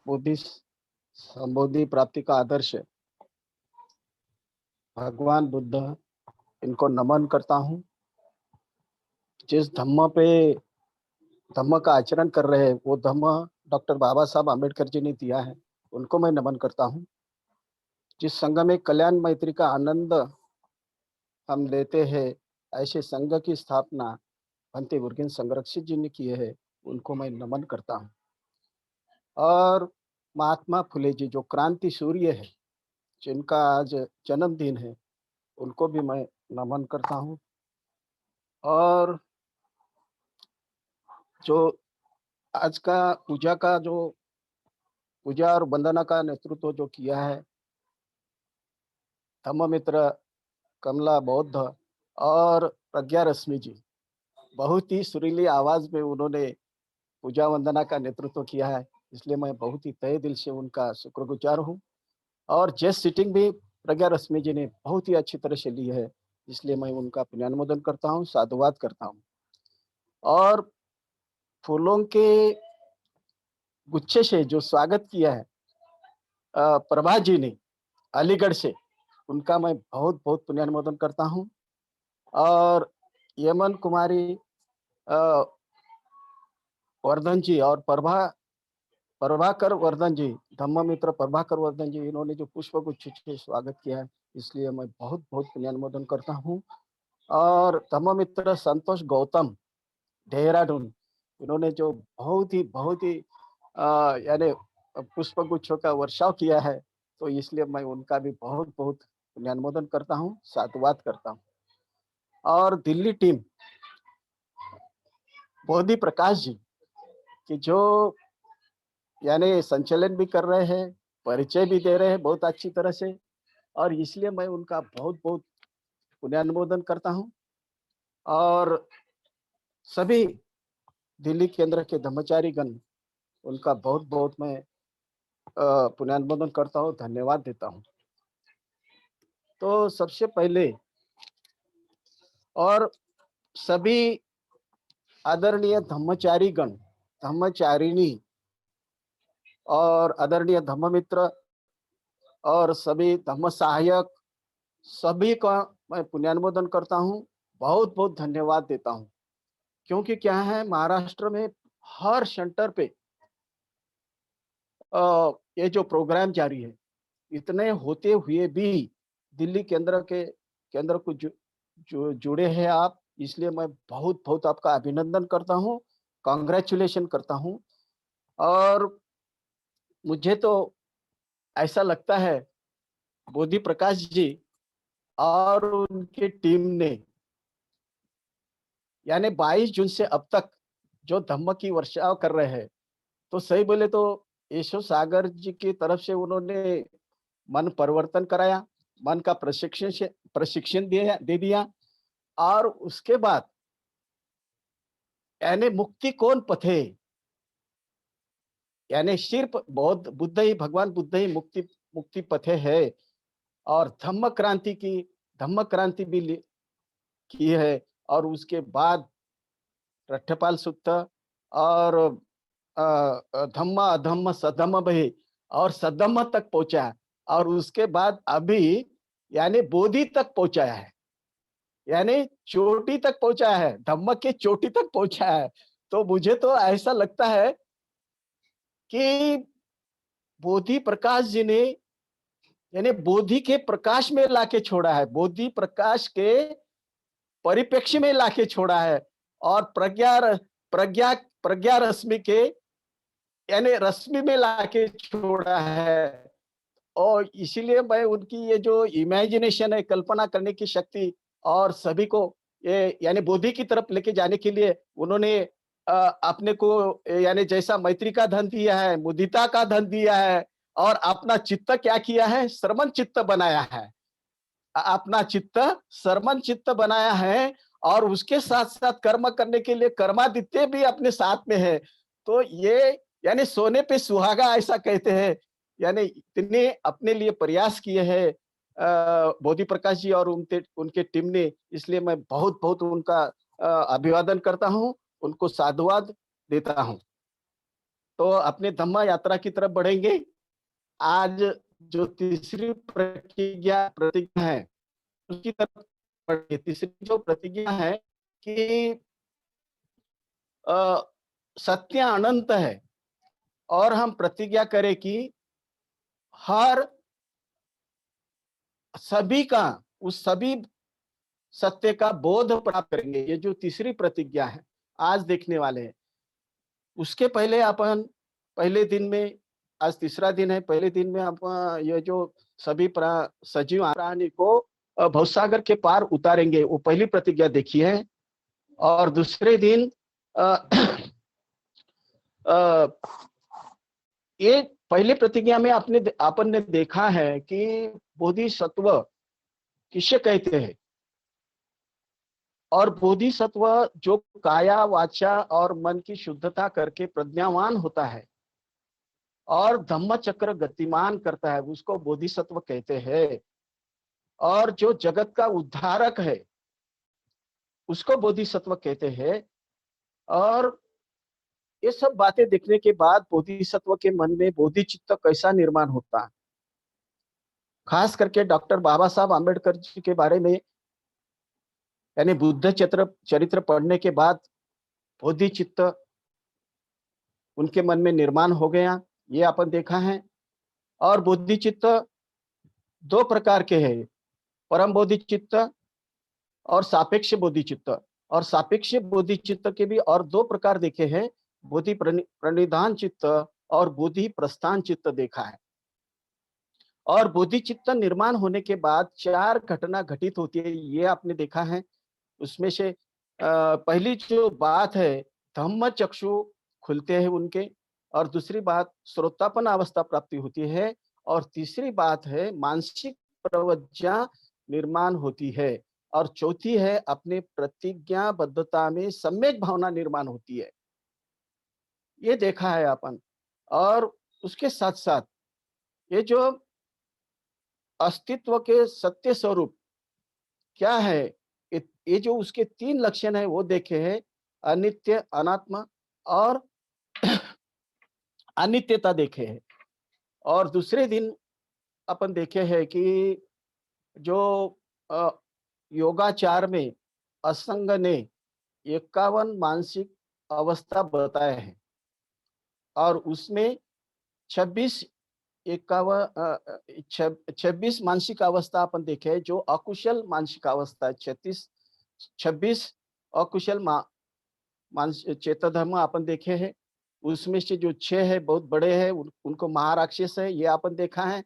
Buddhist संबोधि प्राप्ति का आदर्श है। भगवान बुद्ध, इनको नमन करता हूँ। जिस धम्म का आचरण कर रहे हैं, वो धम्म डॉक्टर बाबा साहब आम्बेडकर जी ने दिया है, उनको मैं नमन करता हूँ। जिस संघ में कल्याण मैत्री का आनंद हम लेते हैं, ऐसे संघ की स्थापना भंते गुरकिन संरक्षित जी ने किए है, उनको मैं नमन करता हूँ। और महात्मा फुले जी जो क्रांति सूर्य है, जिनका आज जन्मदिन है, उनको भी मैं नमन करता हूँ। और जो आज का पूजा और वंदना का नेतृत्व जो किया है, धम्ममित्र कमला बौद्ध और प्रज्ञा रश्मि जी, बहुत ही सुरीली आवाज में उन्होंने पूजा वंदना का नेतृत्व किया है, इसलिए मैं बहुत ही तहे दिल से उनका शुक्रगुजार हूँ। और जेस्ट सिटिंग भी प्रज्ञा रश्मि जी ने बहुत ही अच्छी तरह से ली है, इसलिए मैं उनका पुण्यानुमोदन करता हूँ, साधुवाद करता हूँ। और फूलों के गुच्छे से जो स्वागत किया है प्रभा जी ने अलीगढ़ से, उनका मैं बहुत बहुत पुण्यानुमोदन करता हूँ। और यमन कुमारी अ, वर्धन जी और प्रभाकर वर्धन जी, धम्ममित्र प्रभाकर वर्धन जी, इन्होंने जो पुष्प गुच्छ से स्वागत किया है, इसलिए मैं बहुत बहुत पुण्यानुमोदन करता हूँ। और धम्ममित्र संतोष गौतम देहरादून, इन्होंने जो बहुत ही यानी पुष्प गुच्छों का वर्षाव किया है, तो इसलिए मैं उनका भी बहुत बहुत पुण्यानुमोदन करता हूँ, साधुवाद करता हूँ। और दिल्ली टीम बोधि प्रकाश जी की जो यानी संचालन भी कर रहे हैं, परिचय भी दे रहे हैं बहुत अच्छी तरह से, और इसलिए मैं उनका बहुत बहुत पुण्यानुमोदन करता हूँ। और सभी दिल्ली केंद्र के ब्रह्मचारी गण, उनका बहुत बहुत मैं पुण्यानुमोदन करता हूँ, धन्यवाद देता हूँ। तो सबसे पहले और सभी आदरणीय धम्मचारी गण, धम्मचारिणी और आदरणीय धम्ममित्र और सभी धम्म सहायक, सभी का मैं पुण्यानुमोदन करता हूँ, बहुत बहुत धन्यवाद देता हूँ। क्योंकि क्या है, महाराष्ट्र में हर सेंटर पे ये जो प्रोग्राम जारी है, इतने होते हुए भी दिल्ली केंद्र को जुड़े हैं आप, इसलिए मैं बहुत बहुत आपका अभिनंदन करता हूँ, कांग्रेचुलेशन करता हूँ। और मुझे तो ऐसा लगता है बोधि प्रकाश जी और उनकी टीम ने यानी 22 जून से अब तक जो धम्म की वर्षाव कर रहे हैं, तो सही बोले तो यशो सागर जी की तरफ से उन्होंने मन परिवर्तन कराया, मन का प्रशिक्षण दे दिया। और उसके बाद यानी मुक्ति कौन पथे, यानी सिर्फ भगवान बुद्ध ही मुक्ति मुक्ति पथे है। और धम्म क्रांति भी की है। और उसके बाद रट्ठपाल सुत्त और धम्म अधम्म सधम्म भी, और सधम्म तक पहुंचा, और उसके बाद अभी यानी बोधि तक पहुंचाया है, यानी चोटी तक पहुंचा है, धम्म के चोटी तक पहुंचा है। तो मुझे तो ऐसा लगता है कि बोधि प्रकाश जी ने यानी बोधि के प्रकाश में लाके छोड़ा है, बोधि प्रकाश के परिप्रेक्ष्य में लाके छोड़ा है। और प्रज्ञा प्रज्ञा रश्मि के यानी रश्मि में लाके छोड़ा है। और इसीलिए मैं उनकी ये जो इमेजिनेशन है, कल्पना करने की शक्ति, और सभी को ये यानी बोधि की तरफ लेके जाने के लिए उन्होंने अपने को यानी जैसा मैत्री का धन दिया है, मुदिता का धन दिया है, और अपना चित्त क्या किया है, श्रमण चित्त बनाया है। अपना चित्त श्रमण चित्त बनाया है, और उसके साथ साथ कर्म करने के लिए कर्मादित्य भी अपने साथ में है। तो ये यानी सोने पे सुहागा ऐसा कहते हैं, यानी इतने अपने लिए प्रयास किए हैं बोधि प्रकाश जी और उनके उनके टीम ने, इसलिए मैं बहुत बहुत उनका अभिवादन करता हूँ, उनको साधुवाद देता हूँ। तो अपने धम्म यात्रा की तरफ बढ़ेंगे। आज जो तीसरी प्रतिज्ञा है उसकी तरफ बढ़ेंगे। तीसरी जो प्रतिज्ञा है कि अ, सत्य अनंत है और हम प्रतिज्ञा करें कि हर सभी का उस सभी सत्य का बोध प्राप्त करेंगे। ये जो तीसरी प्रतिज्ञा है आज देखने वाले हैं। उसके पहले अपन पहले दिन में, आज तीसरा दिन है, पहले दिन में आप ये जो सभी सजीव प्राणी को भवसागर के पार उतारेंगे, वो पहली प्रतिज्ञा देखी है। और दूसरे दिन अ, अ, ये पहली प्रतिज्ञा में आपन ने देखा है कि बोधिसत्व किसे कहते हैं। और बोधिसत्व जो काया वाचा और मन की शुद्धता करके प्रज्ञावान होता है और धम्म चक्र गतिमान करता है, उसको बोधिसत्व कहते हैं। और जो जगत का उद्धारक है उसको बोधिसत्व कहते हैं। और ये सब बातें देखने के बाद बोधिसत्व के मन में बोधिचित्त कैसा निर्माण होता है, खास करके डॉक्टर बाबा साहब आम्बेडकर जी के बारे में, यानी बुद्ध चरित्र पढ़ने के बाद बोधिचित्त उनके मन में निर्माण हो गया, ये अपन देखा है। और बोधिचित्त दो प्रकार के हैं, परम बोधिचित्त और सापेक्ष बोधिचित्त। और सापेक्ष बोधिचित्त के भी और दो प्रकार देखे हैं, बोधि प्रणिधान चित्त और बोधि प्रस्थान चित्त देखा है। और बोधिचित्त निर्माण होने के बाद चार घटना घटित होती है, ये आपने देखा है। उसमें से पहली जो बात है, धम्म चक्षु खुलते हैं उनके। और दूसरी बात श्रोतापन अवस्था प्राप्ति होती है। और तीसरी बात है मानसिक प्रवज्ञा निर्माण होती है। और चौथी है अपने प्रतिज्ञाबद्धता में सम्यक भावना निर्माण होती है, ये देखा है अपन। और उसके साथ साथ ये जो अस्तित्व के सत्य स्वरूप क्या है, ये जो उसके तीन लक्षण है वो देखे हैं, अनित्य, अनात्मा और अनित्यता देखे हैं। और दूसरे दिन अपन देखे हैं कि जो अ, योगाचार में असंग ने 51 मानसिक अवस्था बताए हैं। और उसमें 26 26 मानसिक अवस्था अपन देखे हैं जो अकुशल मानसिक अवस्था है। 26 अकुशल चेता धर्म अपन देखे हैं। उसमें से जो 6 है बहुत बड़े हैं, उनको महाराक्षस है, ये अपन देखा है।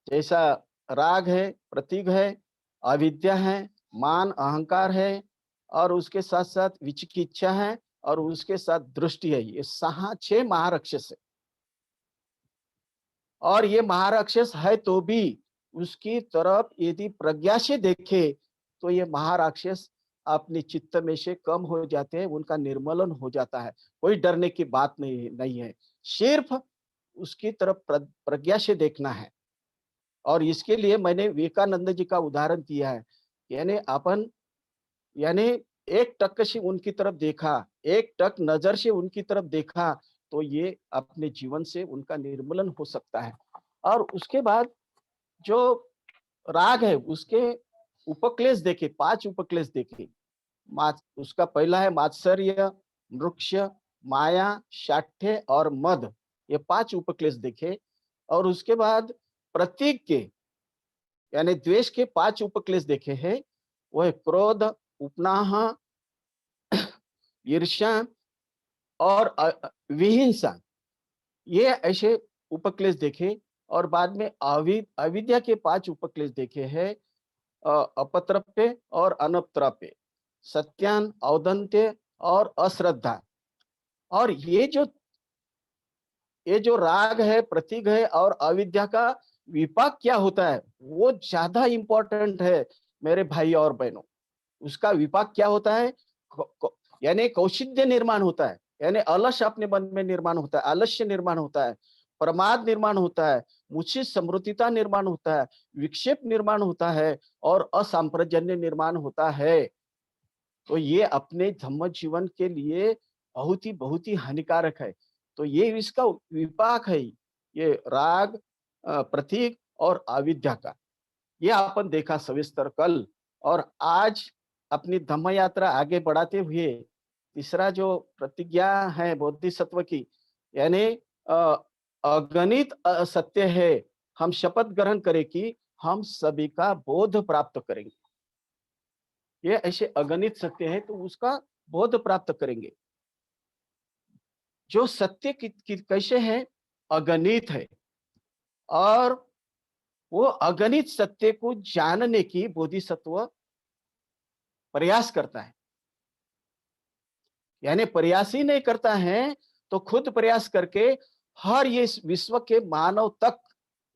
जैसा राग है, प्रतीक है, अविद्या है, मान अहंकार है, और उसके साथ साथ विचिकित्सा है, और उसके साथ दृष्टि है। ये 6 महाराक्षस है। और ये महाराक्षस है तो भी उसकी तरफ यदि प्रज्ञा से देखे तो ये महाराक्षस अपने चित्त में से कम हो जाते हैं, उनका निर्मलन हो जाता है। कोई डरने की बात नहीं है, सिर्फ उसकी तरफ प्रज्ञा से देखना है। और इसके लिए मैंने विवेकानंद जी का उदाहरण दिया है। यानी अपन, यानी एक टक से उनकी तरफ देखा, एक टक नजर से उनकी तरफ देखा, तो ये अपने जीवन से उनका निर्मूलन हो सकता है। और उसके बाद जो राग है उसके उपक्लेश देखे, 5 उपक्लेश देखे। उसका पहला है मात्सर्य, वृक्ष, माया, शाठ्य और मद, ये 5 उपक्लेश देखे। और उसके बाद प्रतीक के यानी द्वेष के 5 उपक्लेश देखे हैं। वह क्रोध, उपनाह, ईर्ष्या और विहिंसा, ये ऐसे उपक्लेश देखे। और बाद में अविद्या के 5 उपक्लेश देखे हैं, अपत्रप्य और अनप्त्रप्य, सत्यान, औदंत्य और अश्रद्धा। और ये जो राग है, प्रतीक है और अविद्या का विपाक क्या होता है, वो ज्यादा इंपॉर्टेंट है मेरे भाई और बहनों। उसका विपाक क्या होता है, यानी कौशिध्य निर्माण होता है, यानी अलस्य अपने मन में निर्माण होता है, आलस्य निर्माण होता है, प्रमाद निर्माण होता है, मुझसे समृद्धता निर्माण होता है, विक्षेप निर्माण होता है और असंप्रजन्य निर्माण होता है। तो ये अपने धम्म जीवन के लिए बहुत ही हानिकारक है। तो ये इसका विपाक है, ये राग, प्रतीक और अविद्या का। ये अपन देखा सविस्तर कल। और आज अपनी धम्म यात्रा आगे बढ़ाते हुए तीसरा जो प्रतिज्ञा है बोधिसत्व की, यानी अ, अगणित सत्य है, हम शपथ ग्रहण करें कि हम सभी का बोध प्राप्त करेंगे। ये ऐसे अगणित सत्य है तो उसका बोध प्राप्त करेंगे। जो सत्य कैसे है, अगणित है, और वो अगणित सत्य को जानने की बोधिसत्व प्रयास करता है। यानी प्रयास ही नहीं करता है तो खुद प्रयास करके हर ये विश्व के मानव तक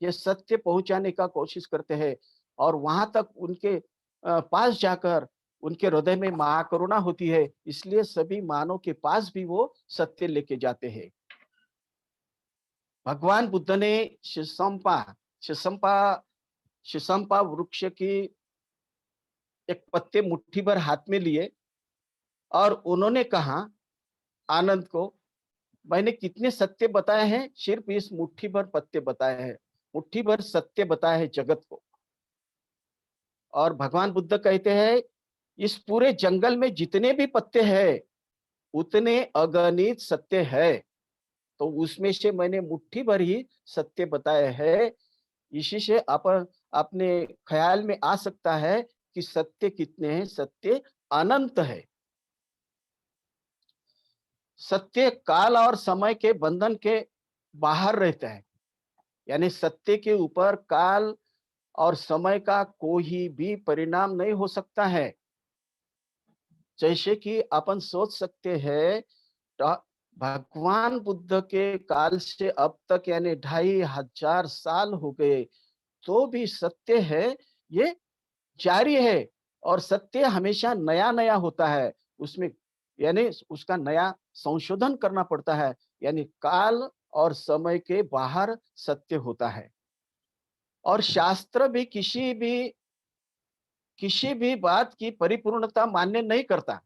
ये सत्य पहुंचाने का कोशिश करते हैं, और वहां तक उनके पास जाकर उनके हृदय में महाकरुणा होती है, इसलिए सभी मानव के पास भी वो सत्य लेके जाते हैं। भगवान बुद्ध ने शिसंपा शिसंपा वृक्ष की एक पत्ते मुट्ठी भर हाथ में लिए, और उन्होंने कहा आनंद को, मैंने कितने सत्य बताए हैं, सिर्फ इस मुट्ठी भर पत्ते बताए हैं, मुट्ठी भर सत्य बताए हैं जगत को। और भगवान बुद्ध कहते हैं इस पूरे जंगल में जितने भी पत्ते हैं उतने अगणित सत्य है, तो उसमें से मैंने मुट्ठी भर ही सत्य बताए हैं। इसी से अपन अपने ख्याल में आ सकता है कि सत्य कितने हैं, सत्य अनंत है। सत्य काल और समय के बंधन के बाहर रहता है, यानी सत्य के ऊपर काल और समय का कोई भी परिणाम नहीं हो सकता है। जैसे कि अपन सोच सकते हैं, भगवान बुद्ध के काल से अब तक यानी 2500 साल हो गए, तो भी सत्य है ये जारी है, और सत्य हमेशा नया नया होता है उसमें, यानी उसका नया संशोधन करना पड़ता है, यानी काल और समय के बाहर सत्य होता है। और शास्त्र भी किसी भी बात की परिपूर्णता मान्य नहीं करता,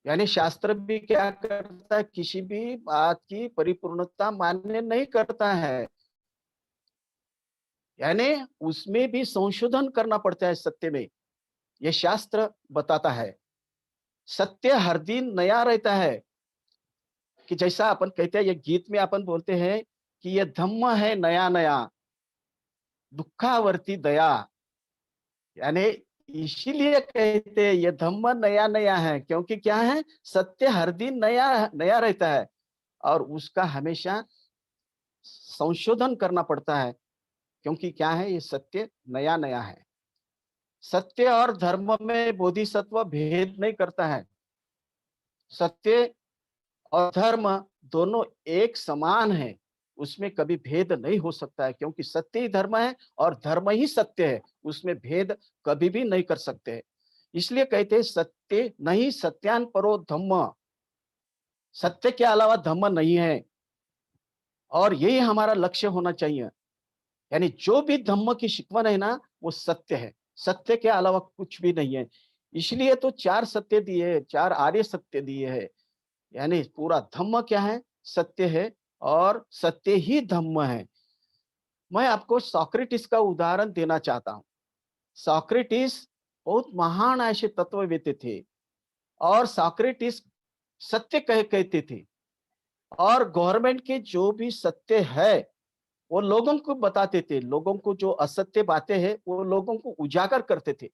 यानी शास्त्र भी क्या करता है, किसी भी बात की परिपूर्णता मान्य नहीं करता है, यानी उसमें भी संशोधन करना पड़ता है सत्य में। यह शास्त्र बताता है सत्य हर दिन नया रहता है। कि जैसा अपन कहते हैं, ये गीत में अपन बोलते हैं कि ये धम्म है नया नया, दुखावर्ती दया, यानी इसीलिए कहते हैं ये धम्म नया नया है, क्योंकि क्या है, सत्य हर दिन नया नया रहता है, और उसका हमेशा संशोधन करना पड़ता है, क्योंकि क्या है, ये सत्य नया नया है। सत्य और धर्म में बोधिसत्व भेद नहीं करता है। सत्य और धर्म दोनों एक समान है, उसमें कभी भेद नहीं हो सकता है, क्योंकि सत्य ही धर्म है और धर्म ही सत्य है, उसमें भेद कभी भी नहीं कर सकते हैं। इसलिए कहते हैं सत्य नहीं सत्यान परो धम्म, सत्य के अलावा धम्म नहीं है, और यही हमारा लक्ष्य होना चाहिए। यानी जो भी धम्म की शिकवन है ना, वो सत्य है, सत्य के अलावा कुछ भी नहीं है। इसलिए तो चार सत्य दिए, चार आर्य सत्य दिए है, यानी पूरा धम्म क्या है, सत्य है, और सत्य ही धम्म है। मैं आपको सॉक्रेटिस का उदाहरण देना चाहता हूं। सॉक्रेटिस बहुत महान ऐसे तत्ववेत्ता थे, और सॉक्रेटिस सत्य कहते थे, और गवर्नमेंट के जो भी सत्य है वो लोगों को बताते थे, लोगों को जो असत्य बातें हैं वो लोगों को उजागर करते थे।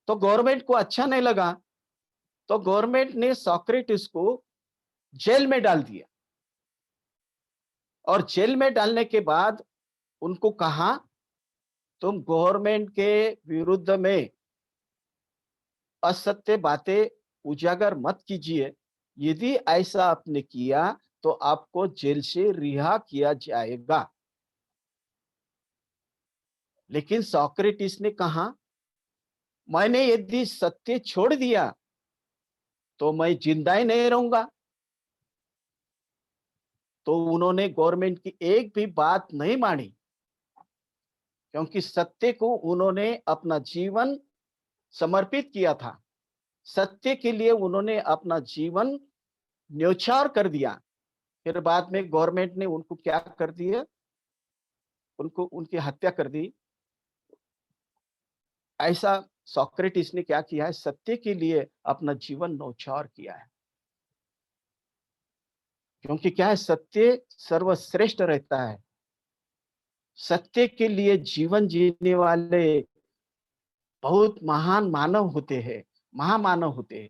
तो गवर्नमेंट को अच्छा नहीं लगा, तो गवर्नमेंट ने सॉक्रेटिस को जेल में डाल दिया, और जेल में डालने के बाद उनको कहा तुम गवर्नमेंट के विरुद्ध में असत्य बातें उजागर मत कीजिए, यदि ऐसा आपने किया तो आपको जेल से रिहा किया जाएगा। लेकिन सॉक्रेटिस ने कहा मैंने यदि सत्य छोड़ दिया तो मैं जिंदा ही नहीं रहूंगा। तो उन्होंने गवर्नमेंट की एक भी बात नहीं मानी, क्योंकि सत्य को उन्होंने अपना जीवन समर्पित किया था। सत्य के लिए उन्होंने अपना जीवन न्योछावर कर दिया। फिर बाद में गवर्नमेंट ने उनको क्या कर दिया, उनको उनकी हत्या कर दी। ऐसा सोक्रेटिस ने क्या किया है, सत्य के लिए अपना जीवन न्योछावर किया है। क्योंकि क्या है, सत्य सर्वश्रेष्ठ रहता है। सत्य के लिए जीवन जीने वाले बहुत महान मानव होते हैं, महामानव होते हैं।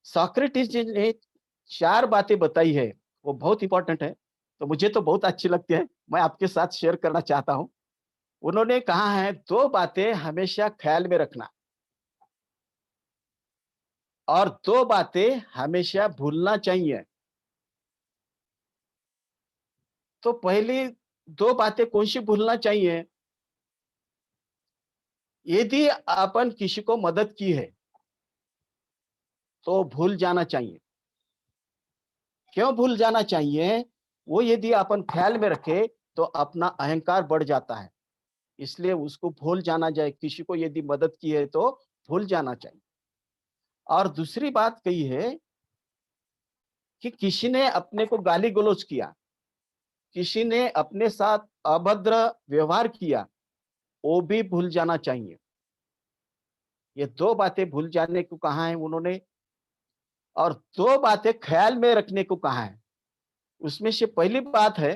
सोक्रेटिस जी ने 4 बातें बताई है, वो बहुत इंपॉर्टेंट है, तो मुझे तो बहुत अच्छी लगती है, मैं आपके साथ शेयर करना चाहता हूँ। उन्होंने कहा है 2 बातें हमेशा ख्याल में रखना और 2 बातें हमेशा भूलना चाहिए। तो पहली 2 बातें कौन-सी भूलना चाहिए? यदि अपन किसी को मदद की है, तो भूल जाना चाहिए। क्यों भूल जाना चाहिए? वो यदि अपन ख्याल में रखे, तो अपना अहंकार बढ़ जाता है। इसलिए उसको भूल जाना चाहिए, किसी को यदि मदद की है तो भूल जाना चाहिए। और दूसरी बात कही है कि किसी ने अपने को गाली-गलौज किया, किसी ने अपने साथ अभद्र व्यवहार किया, वो भी भूल जाना चाहिए। ये 2 बातें भूल जाने को कहा है उन्होंने और 2 बातें ख्याल में रखने को कहा है। उसमें से पहली बात है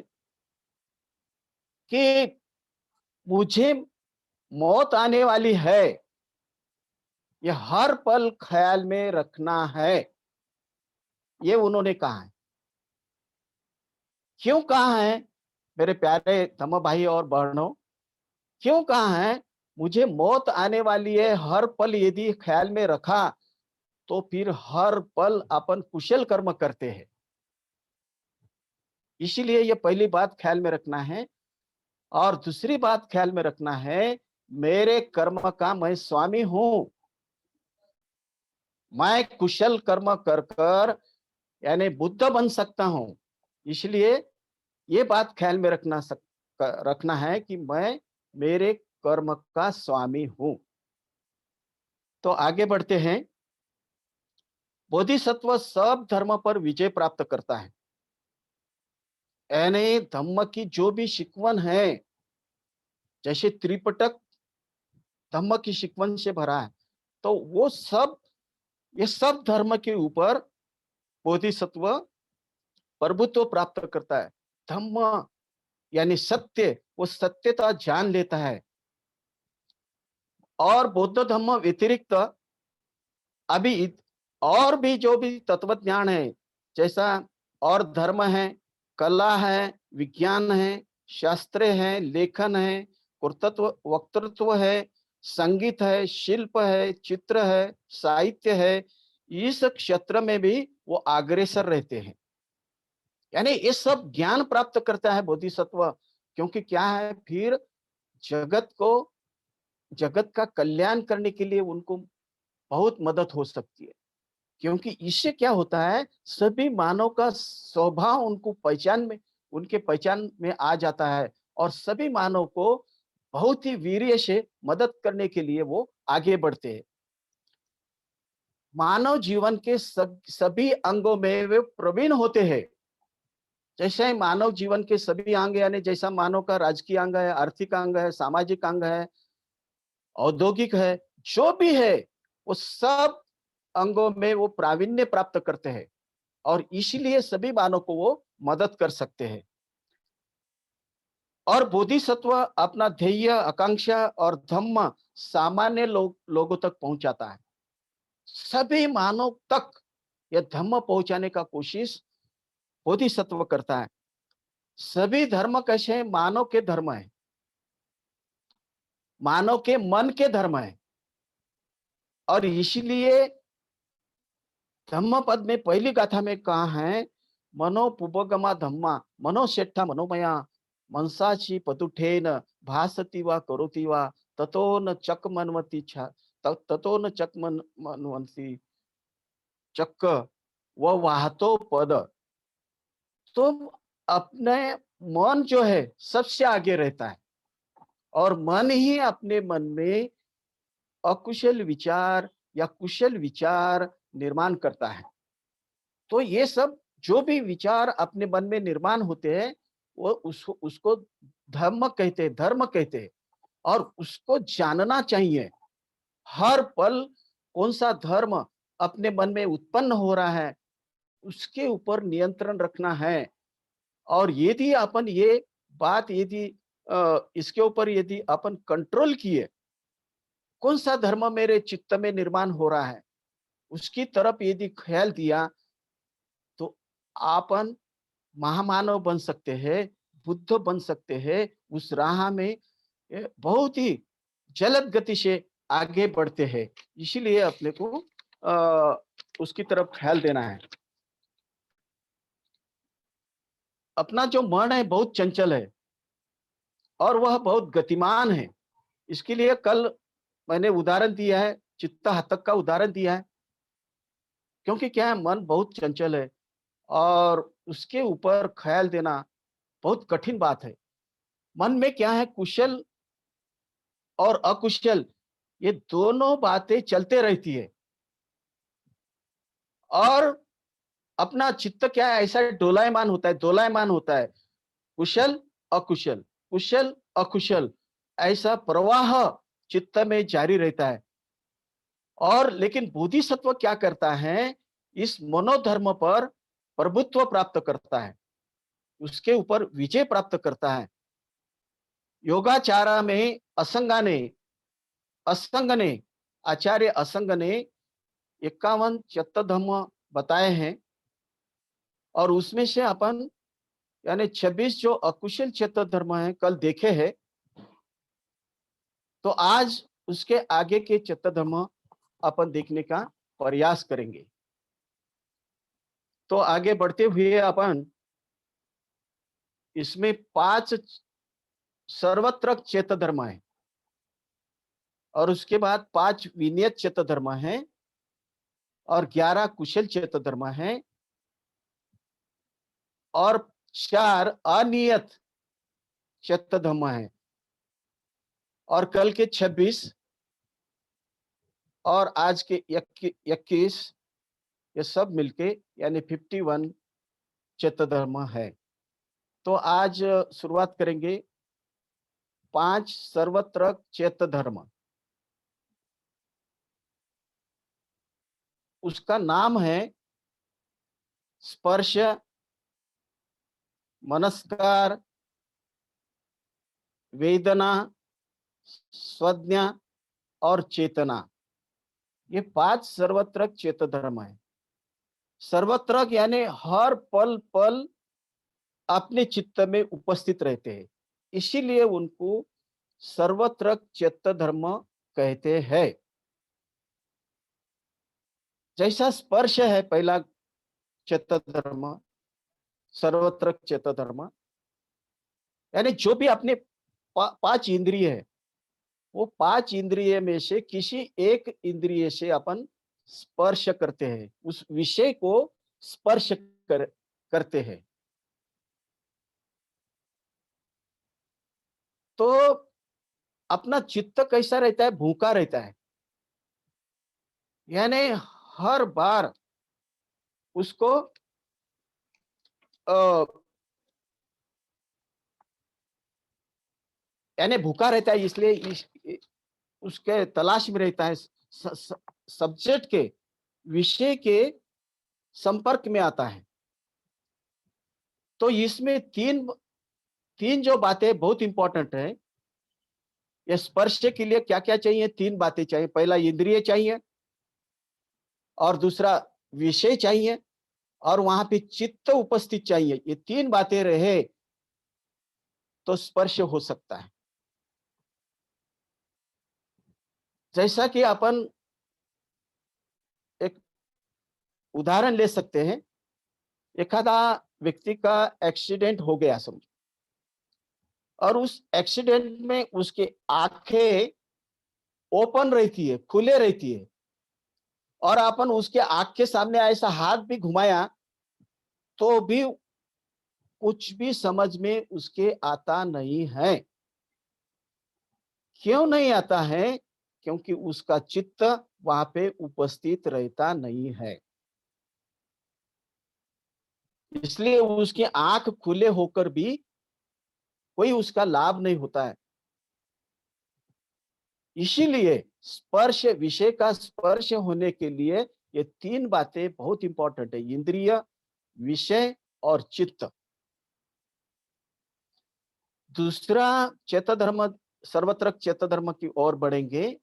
कि मुझे मौत आने वाली है, ये हर पल ख्याल में रखना है, ये उन्होंने कहा है। क्यों कहा है? मेरे प्यारे धम्म भाई और बहनों, क्यों कहा है? मुझे मौत आने वाली है, हर पल यदि ख्याल में रखा, तो फिर हर पल अपन कुशल कर्म करते हैं। इसीलिए ये पहली बात ख्याल में रखना है और दूसरी बात ख्याल में रखना है, मेरे कर्म का मैं स्वामी हूँ। मैं कुशल कर्म कर कर यानी बुद्ध बन सकता हूँ। इसलिए ये बात ख्याल में रखना है कि मैं मेरे कर्म का स्वामी हूँ। तो आगे बढ़ते हैं। बोधिसत्व सब धर्म पर विजय प्राप्त करता है। यानी धम्म की जो भी शिकवन है, जैसे त्रिपिटक धम्म की शिकवन से भरा है, तो वो सब ये सब धर्म के ऊपर बोधिसत्व प्रभुत्व प्राप्त करता है। धम्म यानी सत्य, वो सत्यता जान लेता है। और बौद्ध धर्म व्यतिरिक्त अभी और भी जो भी तत्व ज्ञान है, जैसा और धर्म है, कला है, विज्ञान है, शास्त्र है, लेखन है, कर्तृत्व वक्तृत्व है, संगीत है, शिल्प है, चित्र है, साहित्य है, इस क्षेत्र में भी वो अग्रसर रहते हैं। यानी ये सब ज्ञान प्राप्त करता है बोधिसत्व। क्योंकि क्या है, फिर जगत को जगत का कल्याण करने के लिए उनको बहुत मदद हो सकती है। क्योंकि इससे क्या होता है, सभी मानव का स्वभाव उनके पहचान में आ जाता है और सभी मानव को बहुत ही वीर्य से मदद करने के लिए वो आगे बढ़ते हैं। मानव जीवन के सभी अंगों में वे प्रवीण होते हैं। जैसे ही मानव जीवन के सभी अंग यानी जैसा मानव का राजकीय अंग है, आर्थिक अंग है, सामाजिक अंग है, औद्योगिक है, जो भी है, वो सब अंगों में वो प्रावीण्य प्राप्त करते हैं और इसीलिए सभी मानव को वो मदद कर सकते हैं। और बोधिसत्व अपना ध्येय, आकांक्षा और धम्म सामान्य लोगों तक पहुंचाता है। सभी मानव तक यह धम्म पहुंचाने का कोशिश बोधिसत्व करता है। सभी धर्म कैसे हैं? मानव के धर्म है, मानव के मन के धर्म है। और इसीलिए धम्म पद में पहली गाथा में कहा है, मनो पुबगमा धम्मा मनोशेठा मनोमया मनसाची पतुठेन भासती वा करोति वा ततो न चक मनवती ततो न चक मनवंती चक्क व वाहतो पद। तो अपने मन जो है सबसे आगे रहता है और मन ही अपने मन में अकुशल विचार या कुशल विचार निर्माण करता है। तो ये सब जो भी विचार अपने मन में निर्माण होते हैं, वो उसको धर्म कहते हैं, और उसको जानना चाहिए। हर पल कौन सा धर्म अपने मन में उत्पन्न हो रहा है, उसके ऊपर नियंत्रण रखना है। और यदि अपन ये बात यदि इसके ऊपर यदि अपन कंट्रोल किए, कौन सा धर्म मेरे चित्त में निर्माण हो रहा है, उसकी तरफ यदि ख्याल दिया, तो आपन महामानव बन सकते हैं, बुद्ध बन सकते हैं। उस राह में बहुत ही जलद गति से आगे बढ़ते हैं। इसीलिए अपने को उसकी तरफ ख्याल देना है। अपना जो मन है बहुत चंचल है और वह बहुत गतिमान है। इसके लिए कल मैंने उदाहरण दिया है, चित्ता हतक का उदाहरण दिया है। क्योंकि क्या है, मन बहुत चंचल है और उसके ऊपर ख्याल देना बहुत कठिन बात है। मन में क्या है, कुशल और अकुशल ये दोनों बातें चलते रहती है। और अपना चित्त क्या है, ऐसा दोलायमान होता है। कुशल अकुशल, कुशल अकुशल, ऐसा प्रवाह चित्त में जारी रहता है। और लेकिन बोधिसत्व क्या करता है, इस मनोधर्म पर प्रभुत्व प्राप्त करता है, उसके ऊपर विजय प्राप्त करता है। योगाचारा में असंग ने आचार्य असंग ने 51 चित्त धर्म बताए हैं। और उसमें से अपन यानी 26 जो अकुशल चित्त धर्म है कल देखे हैं। तो आज उसके आगे के चित्त धर्म अपन देखने का प्रयास करेंगे। तो आगे बढ़ते हुए अपन इसमें 5 सर्वत्र चेत धर्म है और उसके बाद 5 विनियत चेत धर्म है और 11 कुशल चेत धर्म है और 4 अनियत चेत धर्म है। और कल के 26 और आज के 21 ये सब मिलके यानी 51 चेत धर्म है। तो आज शुरुआत करेंगे 5 सर्वत्र चेत धर्म। उसका नाम है स्पर्श, मनस्कार, वेदना, स्वज्ञा और चेतना। ये 5 सर्वत्र चेत धर्म है। सर्वत्र यानी हर पल पल अपने चित्त में उपस्थित रहते हैं, इसीलिए उनको सर्वत्र चेत धर्म कहते हैं। जैसा स्पर्श है पहला चेत धर्म, सर्वत्र चेत धर्म, यानी जो भी अपने 5 इंद्रिय है, वो 5 इंद्रिय में से किसी एक इंद्रिय से अपन स्पर्श करते हैं, उस विषय को स्पर्श करते हैं। तो अपना चित्त कैसा रहता है, भूखा रहता है। यानी हर बार उसको अ, यानी भूखा रहता है, इसलिए उसके तलाश में रहता है, सब्जेक्ट के विषय के संपर्क में आता है। तो इसमें तीन तीन जो बातें बहुत इंपॉर्टेंट है। ये स्पर्श के लिए क्या क्या चाहिए, 3 बातें चाहिए। पहला इंद्रिय चाहिए और दूसरा विषय चाहिए और वहां पे चित्त उपस्थित चाहिए। ये 3 बातें रहे तो स्पर्श हो सकता है। जैसा कि अपन एक उदाहरण ले सकते हैं, एखादा व्यक्ति का एक्सीडेंट हो गया समझो, और उस एक्सीडेंट में उसके आंखें ओपन रहती है, खुले रहती है, और अपन उसके आंख के सामने ऐसा हाथ भी घुमाया तो भी कुछ भी समझ में उसके आता नहीं है। क्यों नहीं आता है? क्योंकि उसका चित्त वहां पे उपस्थित रहता नहीं है। इसलिए उसकी आंख खुले होकर भी कोई उसका लाभ नहीं होता है। इसीलिए स्पर्श, विषय का स्पर्श होने के लिए ये तीन बातें बहुत इंपॉर्टेंट है, इंद्रिय, विषय और चित्त। दूसरा चेत धर्म, सर्वत्र चेत धर्म की ओर बढ़ेंगे,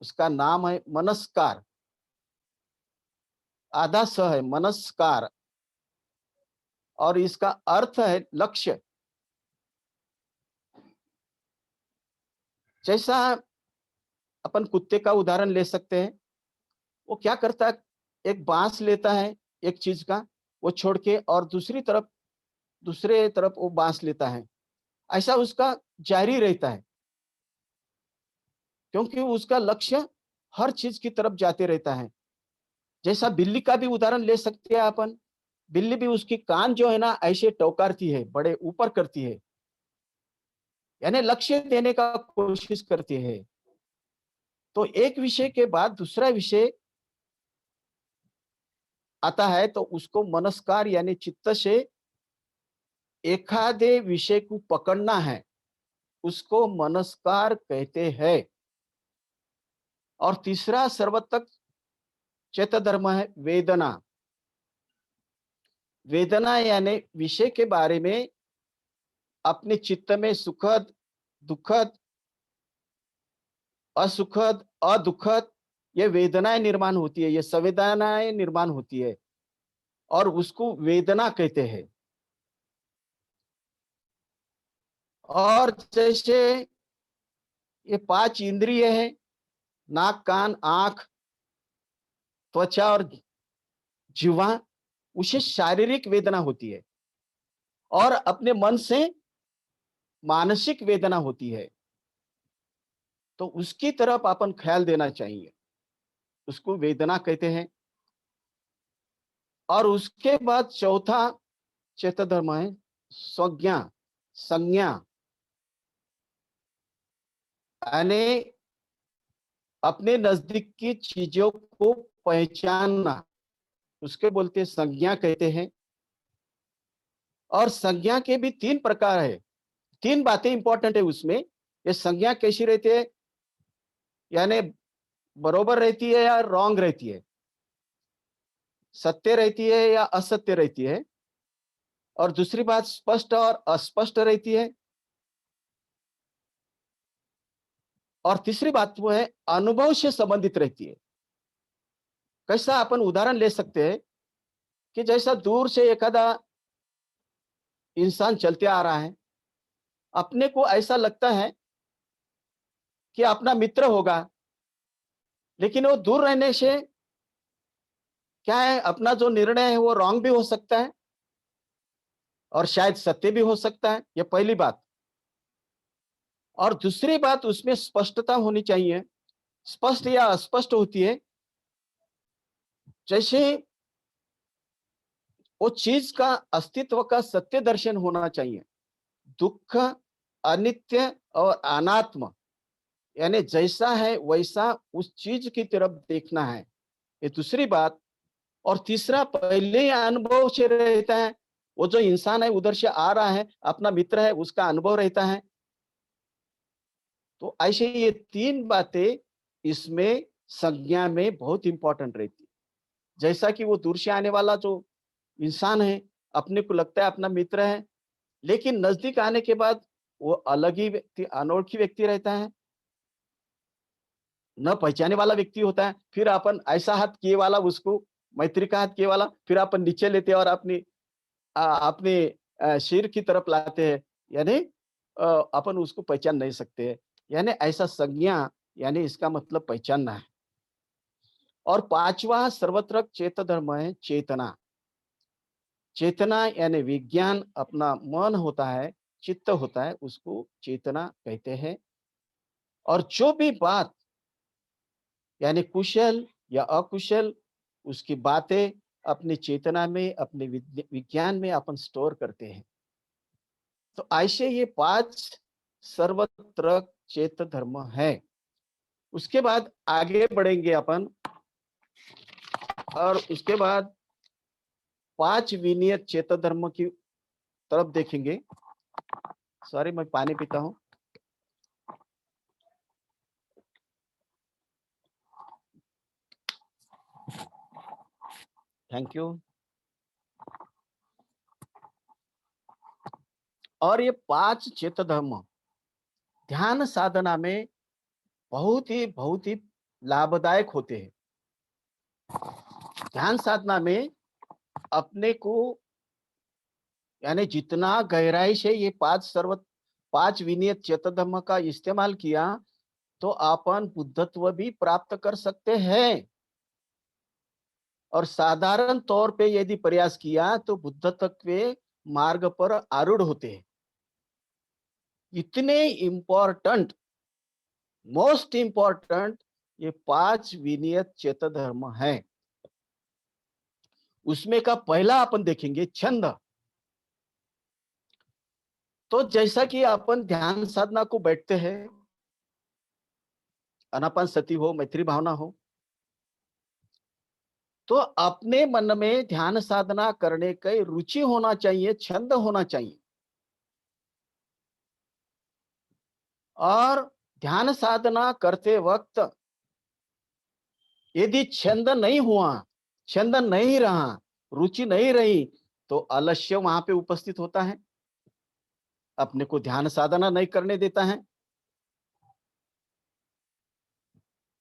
उसका नाम है मनस्कार। आधा स है मनस्कार, और इसका अर्थ है लक्ष्य। जैसा अपन कुत्ते का उदाहरण ले सकते हैं, वो क्या करता है, एक बांस लेता है एक चीज का, वो छोड़ के और दूसरे तरफ वो बांस लेता है। ऐसा उसका जारी रहता है, क्योंकि उसका लक्ष्य हर चीज की तरफ जाते रहता है। जैसा बिल्ली का भी उदाहरण ले सकते हैं अपन। बिल्ली भी उसकी कान जो है ना ऐसे टौकारती है, बड़े ऊपर करती है, यानी लक्ष्य देने का कोशिश करती है। तो एक विषय के बाद दूसरा विषय आता है, तो उसको मनस्कार यानी चित्त से एखादे विषय को पकड़ना है, उसको मनस्कार कहते हैं। और तीसरा सर्वतक चेत धर्म है वेदना। वेदना यानी विषय के बारे में अपने चित्त में सुखद, दुखद, असुखद, अदुखद, ये वेदनाएं निर्माण होती है, ये संवेदनाएं निर्माण होती है, और उसको वेदना कहते हैं। और जैसे ये पांच इंद्रिय है, नाक, कान, आंख, त्वचा और जीवा, उसे शारीरिक वेदना होती है, और अपने मन से मानसिक वेदना होती है। तो उसकी तरफ अपन ख्याल देना चाहिए, उसको वेदना कहते हैं। और उसके बाद चौथा चेत धर्म है संज्ञा। संज्ञा यानी अपने नजदीक की चीजों को पहचानना, उसके बोलते संज्ञा कहते हैं। और संज्ञा के भी तीन प्रकार है, तीन बातें इंपॉर्टेंट है उसमें। ये संज्ञा कैसी रहती है, यानी बरोबर रहती है या रॉन्ग रहती है, सत्य रहती है या असत्य रहती है, और दूसरी बात स्पष्ट और अस्पष्ट रहती है, और तीसरी बात वो है अनुभव से संबंधित रहती है। कैसा अपन उदाहरण ले सकते हैं कि जैसा दूर से एखादा इंसान चलते आ रहा है, अपने को ऐसा लगता है कि अपना मित्र होगा, लेकिन वो दूर रहने से क्या है, अपना जो निर्णय है वो रॉन्ग भी हो सकता है और शायद सत्य भी हो सकता है। ये पहली बात। और दूसरी बात, उसमें स्पष्टता होनी चाहिए। स्पष्ट या अस्पष्ट होती है, जैसे वो चीज का अस्तित्व का सत्य दर्शन होना चाहिए। दुख, अनित्य और अनात्म, यानी जैसा है वैसा उस चीज की तरफ देखना है, ये दूसरी बात। और तीसरा, पहले ही अनुभव से रहता है, वो जो इंसान है उधर से आ रहा है, अपना मित्र है, उसका अनुभव रहता है। तो ऐसे ये तीन बातें इसमें संज्ञा में बहुत इंपॉर्टेंट रहती है। जैसा कि वो दूर से आने वाला जो इंसान है, अपने को लगता है अपना मित्र है, लेकिन नजदीक आने के बाद वो अलग ही व्यक्ति, अनोळखी व्यक्ति रहता है, न पहचाने वाला व्यक्ति होता है। फिर अपन ऐसा हाथ किए वाला उसको, मैत्री का हाथ किए वाला, फिर अपन नीचे लेते हैं और अपने सिर की तरफ लाते हैं, यानी अपन उसको पहचान नहीं सकते हैं। यानी ऐसा संज्ञा, यानी इसका मतलब पहचानना है। और पांचवा सर्वत्र चेत धर्म है चेतना। चेतना यानी विज्ञान, अपना मन होता है, चित्त होता है, उसको चेतना कहते हैं। और जो भी बात यानी कुशल या अकुशल, उसकी बातें अपनी चेतना में, अपने विज्ञान में अपन स्टोर करते हैं। तो ऐसे ये पांच सर्वत्र चेत धर्म है। उसके बाद आगे बढ़ेंगे अपन, और उसके बाद 5 विनियत चेत धर्म की तरफ देखेंगे। सॉरी, मैं पानी पीता हूँ। Thank you. और ये 5 चेत धर्म ध्यान साधना में बहुत ही लाभदायक होते हैं। ध्यान साधना में अपने को, यानी जितना गहराई से ये 5 विनियत चेत धर्म का इस्तेमाल किया, तो अपन बुद्धत्व भी प्राप्त कर सकते हैं। और साधारण तौर पे यदि प्रयास किया तो बुद्धत्व के मार्ग पर आरूढ़ होते हैं। इतने इम्पोर्टेंट, मोस्ट इम्पोर्टेंट ये 5 विनियत चेत धर्म है। उसमें का पहला अपन देखेंगे छंद। तो जैसा कि अपन ध्यान साधना को बैठते हैं, अनापान सती हो, मैत्री भावना हो, तो अपने मन में ध्यान साधना करने की रुचि होना चाहिए, छंद होना चाहिए। और ध्यान साधना करते वक्त यदि छंद नहीं हुआ, छंद नहीं रहा, रुचि नहीं रही, तो आलस्य वहां पे उपस्थित होता है, अपने को ध्यान साधना नहीं करने देता है।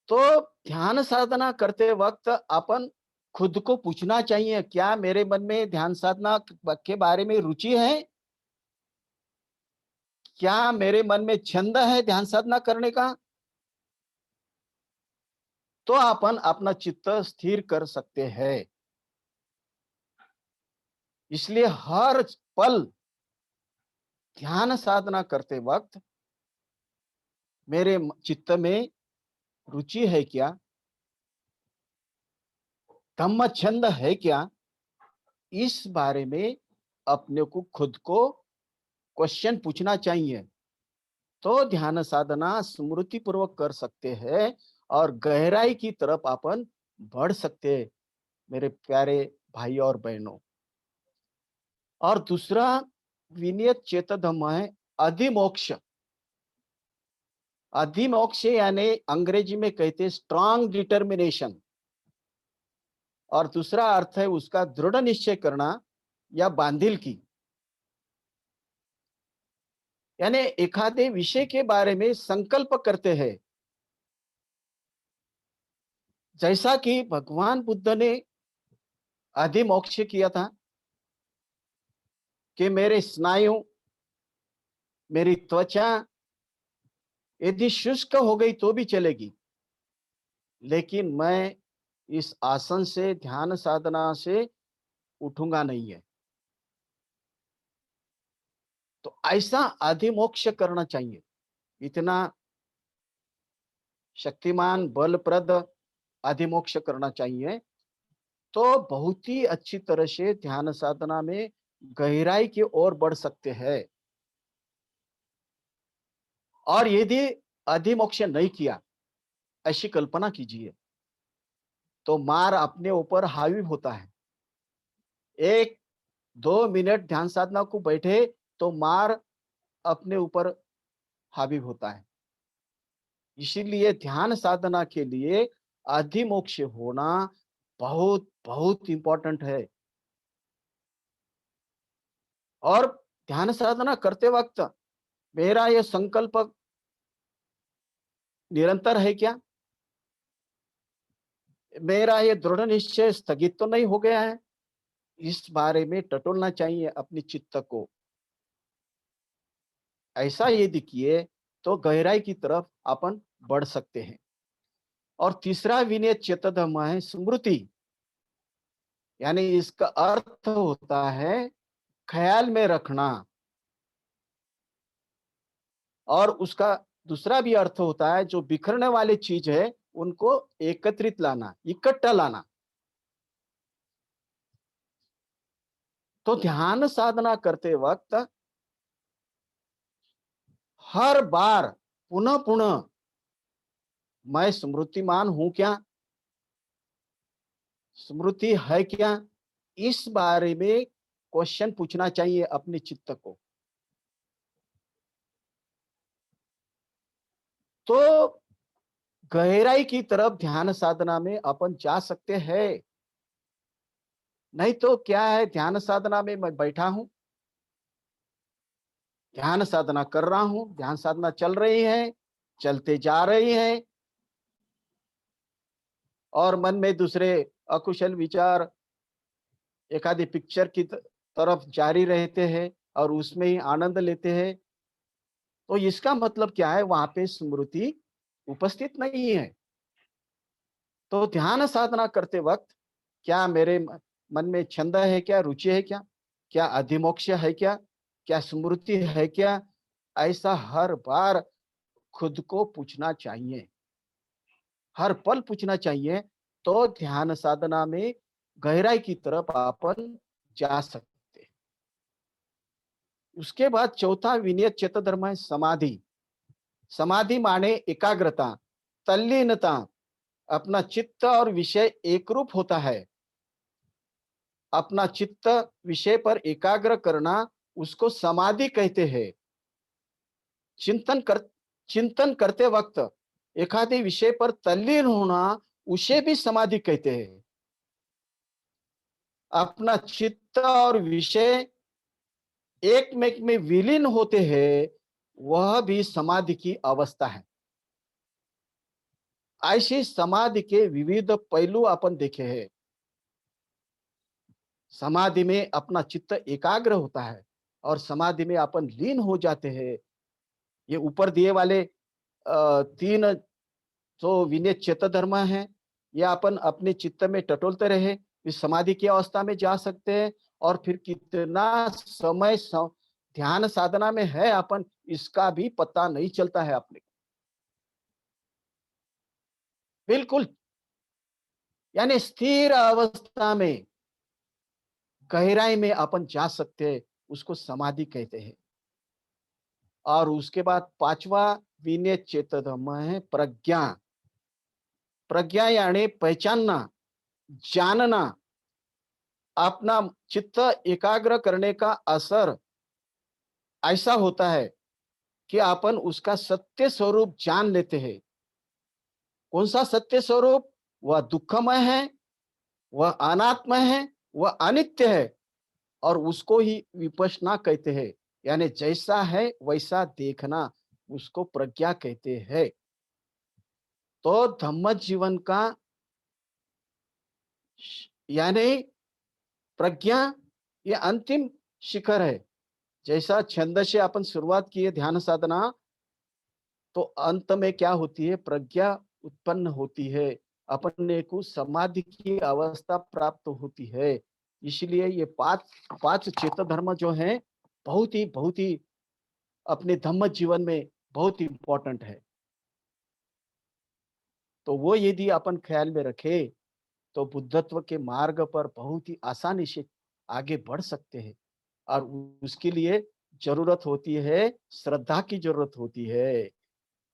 तो ध्यान साधना करते वक्त अपन खुद को पूछना चाहिए, क्या मेरे मन में ध्यान साधना के बारे में रुचि है? क्या मेरे मन में छंद है ध्यान साधना करने का? तो अपन अपना चित्त स्थिर कर सकते हैं। इसलिए हर पल ध्यान साधना करते वक्त मेरे चित्त में रुचि है क्या, धम्म छंद है क्या, इस बारे में अपने को खुद को क्वेश्चन पूछना चाहिए। तो ध्यान साधना स्मृति पूर्वक कर सकते हैं और गहराई की तरफ अपन बढ़ सकते हैं, मेरे प्यारे भाई और बहनों। और दूसरा विनियत चेत धम्म है अधिमोक्ष। अधिमोक्ष यानी अंग्रेजी में कहते हैं स्ट्रांग डिटर्मिनेशन, और दूसरा अर्थ है उसका दृढ़ निश्चय करना या बांधिलकी। यानी एखादे विषय के बारे में संकल्प करते हैं, जैसा कि भगवान बुद्ध ने अधिमोक्ष किया था कि मेरे स्नायु, मेरी त्वचा यदि शुष्क हो गई तो भी चलेगी, लेकिन मैं इस आसन से, ध्यान साधना से उठूंगा नहीं है। तो ऐसा अधिमोक्ष करना चाहिए। इतना शक्तिमान बलप्रद अधिमोक्ष करना चाहिए, तो बहुत ही अच्छी तरह से ध्यान साधना में गहराई की ओर बढ़ सकते हैं। और यदि अधिमोक्ष नहीं किया, ऐसी कल्पना कीजिए, तो मार अपने ऊपर हावी होता है। 1-2 मिनट ध्यान साधना को बैठे तो मार अपने ऊपर हावी होता है। इसीलिए ध्यान साधना के लिए अधिमोक्ष होना बहुत बहुत इंपॉर्टेंट है। और ध्यान साधना करते वक्त मेरा यह संकल्प निरंतर है क्या, मेरा ये दृढ़ निश्चय स्थगित तो नहीं हो गया है, इस बारे में टटोलना चाहिए अपनी चित्त को। ऐसा यदि किए तो गहराई की तरफ अपन बढ़ सकते हैं। और तीसरा विनय चेत धम्म है स्मृति। यानी इसका अर्थ होता है ख्याल में रखना, और उसका दूसरा भी अर्थ होता है जो बिखरने वाली चीज है उनको एकत्रित लाना, इकट्ठा लाना। तो ध्यान साधना करते वक्त हर बार पुनः पुनः मैं स्मृतिमान हूं क्या, स्मृति है क्या, इस बारे में क्वेश्चन पूछना चाहिए अपने चित्त को। तो गहराई की तरफ ध्यान साधना में अपन जा सकते हैं। नहीं तो क्या है, ध्यान साधना में मैं बैठा हूं, ध्यान साधना कर रहा हूं, ध्यान साधना चल रही है, चलते जा रही है, और मन में दूसरे अकुशल विचार एक आधी पिक्चर की तरफ जारी रहते हैं और उसमें ही आनंद लेते हैं। तो इसका मतलब क्या है, वहां पे स्मृति उपस्थित नहीं है। तो ध्यान साधना करते वक्त क्या मेरे मन में छंद है क्या, रुचि है क्या, क्या अधिमोक्ष है क्या, क्या स्मृति है क्या, ऐसा हर बार खुद को पूछना चाहिए, हर पल पूछना चाहिए। तो ध्यान साधना में गहराई की तरफ अपन जा सकते। उसके बाद चौथा विनियत चेत धर्म है समाधि। समाधि माने एकाग्रता, तल्लीनता, अपना चित्त और विषय एकरूप होता है। अपना चित्त विषय पर एकाग्र करना उसको समाधि कहते हैं। चिंतन कर चिंतन करते वक्त एखादे विषय पर तल्लीन होना, उसे भी समाधि कहते हैं। अपना चित्त और विषय एक में विलीन होते हैं, वह भी समाधि की अवस्था है। ऐसी समाधि के विविध पहलू अपन देखे हैं। समाधि में अपना चित्त एकाग्र होता है और समाधि में अपन लीन हो जाते हैं। ये ऊपर दिए वाले तीन जो विनय चेत धर्म है, ये अपन अपने चित्त में टटोलते रहे, इस समाधि की अवस्था में जा सकते हैं। और फिर कितना समय ध्यान साधना में है अपन, इसका भी पता नहीं चलता है अपने को। बिल्कुल, यानी स्थिर अवस्था में गहराई में अपन जा सकते हैं, उसको समाधि कहते हैं। और उसके बाद पांचवा विनय चेत धर्म है प्रज्ञा। प्रज्ञा यानी पहचानना, जानना। अपना चित्त एकाग्र करने का असर ऐसा होता है कि अपन उसका सत्य स्वरूप जान लेते हैं। कौन सा सत्य स्वरूप? वह दुखमय है, वह अनात्म है, वह अनित्य है, और उसको ही विपश्यना कहते हैं। यानी जैसा है वैसा देखना, उसको प्रज्ञा कहते हैं। तो धम्म जीवन का यानी प्रज्ञा, ये अंतिम शिखर है। जैसा छंद से अपन शुरुआत की है ध्यान साधना, तो अंत में क्या होती है, प्रज्ञा उत्पन्न होती है, अपने को समाधि की अवस्था प्राप्त होती है। इसलिए ये पांच पांच चेत धर्म जो है, बहुत ही अपने धम्म जीवन में बहुत इंपॉर्टेंट है। तो वो यदि अपन ख्याल में रखे, तो बुद्धत्व के मार्ग पर बहुत ही आसानी से आगे बढ़ सकते हैं। और उसके लिए जरूरत होती है, श्रद्धा की जरूरत होती है।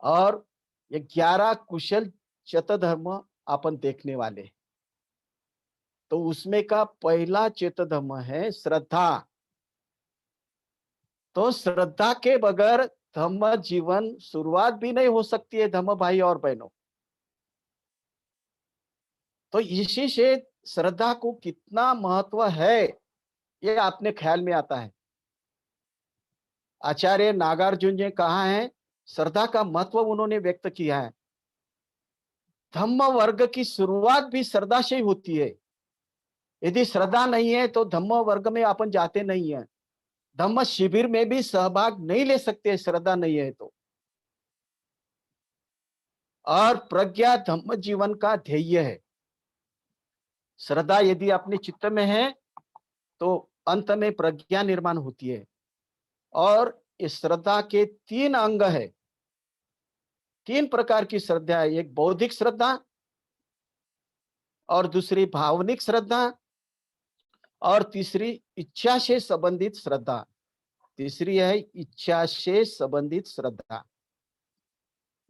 और ये 11 कुशल चेत धर्म अपन देखने वाले हैं। तो उसमें का पहला चेत धर्म है श्रद्धा। तो श्रद्धा के बगैर धम्म जीवन शुरुआत भी नहीं हो सकती है धम्म भाई और बहनों। तो इसी से श्रद्धा को कितना महत्व है, ये अपने ख्याल में आता है। आचार्य नागार्जुन ने कहा है, श्रद्धा का महत्व उन्होंने व्यक्त किया है। धम्म वर्ग की शुरुआत भी श्रद्धा से ही होती है। यदि श्रद्धा नहीं है तो धम्म वर्ग में अपन जाते नहीं है, धम्म शिविर में भी सहभाग नहीं ले सकते, श्रद्धा नहीं है तो। और प्रज्ञा धम्म जीवन का ध्येय है। श्रद्धा यदि अपने चित्त में है, तो अंत में प्रज्ञा निर्माण होती है। और इस श्रद्धा के 3 अंग है, 3 प्रकार की श्रद्धा है। एक बौद्धिक श्रद्धा, और दूसरी भावनिक श्रद्धा, और तीसरी इच्छा से संबंधित श्रद्धा। तीसरी है इच्छा से संबंधित श्रद्धा।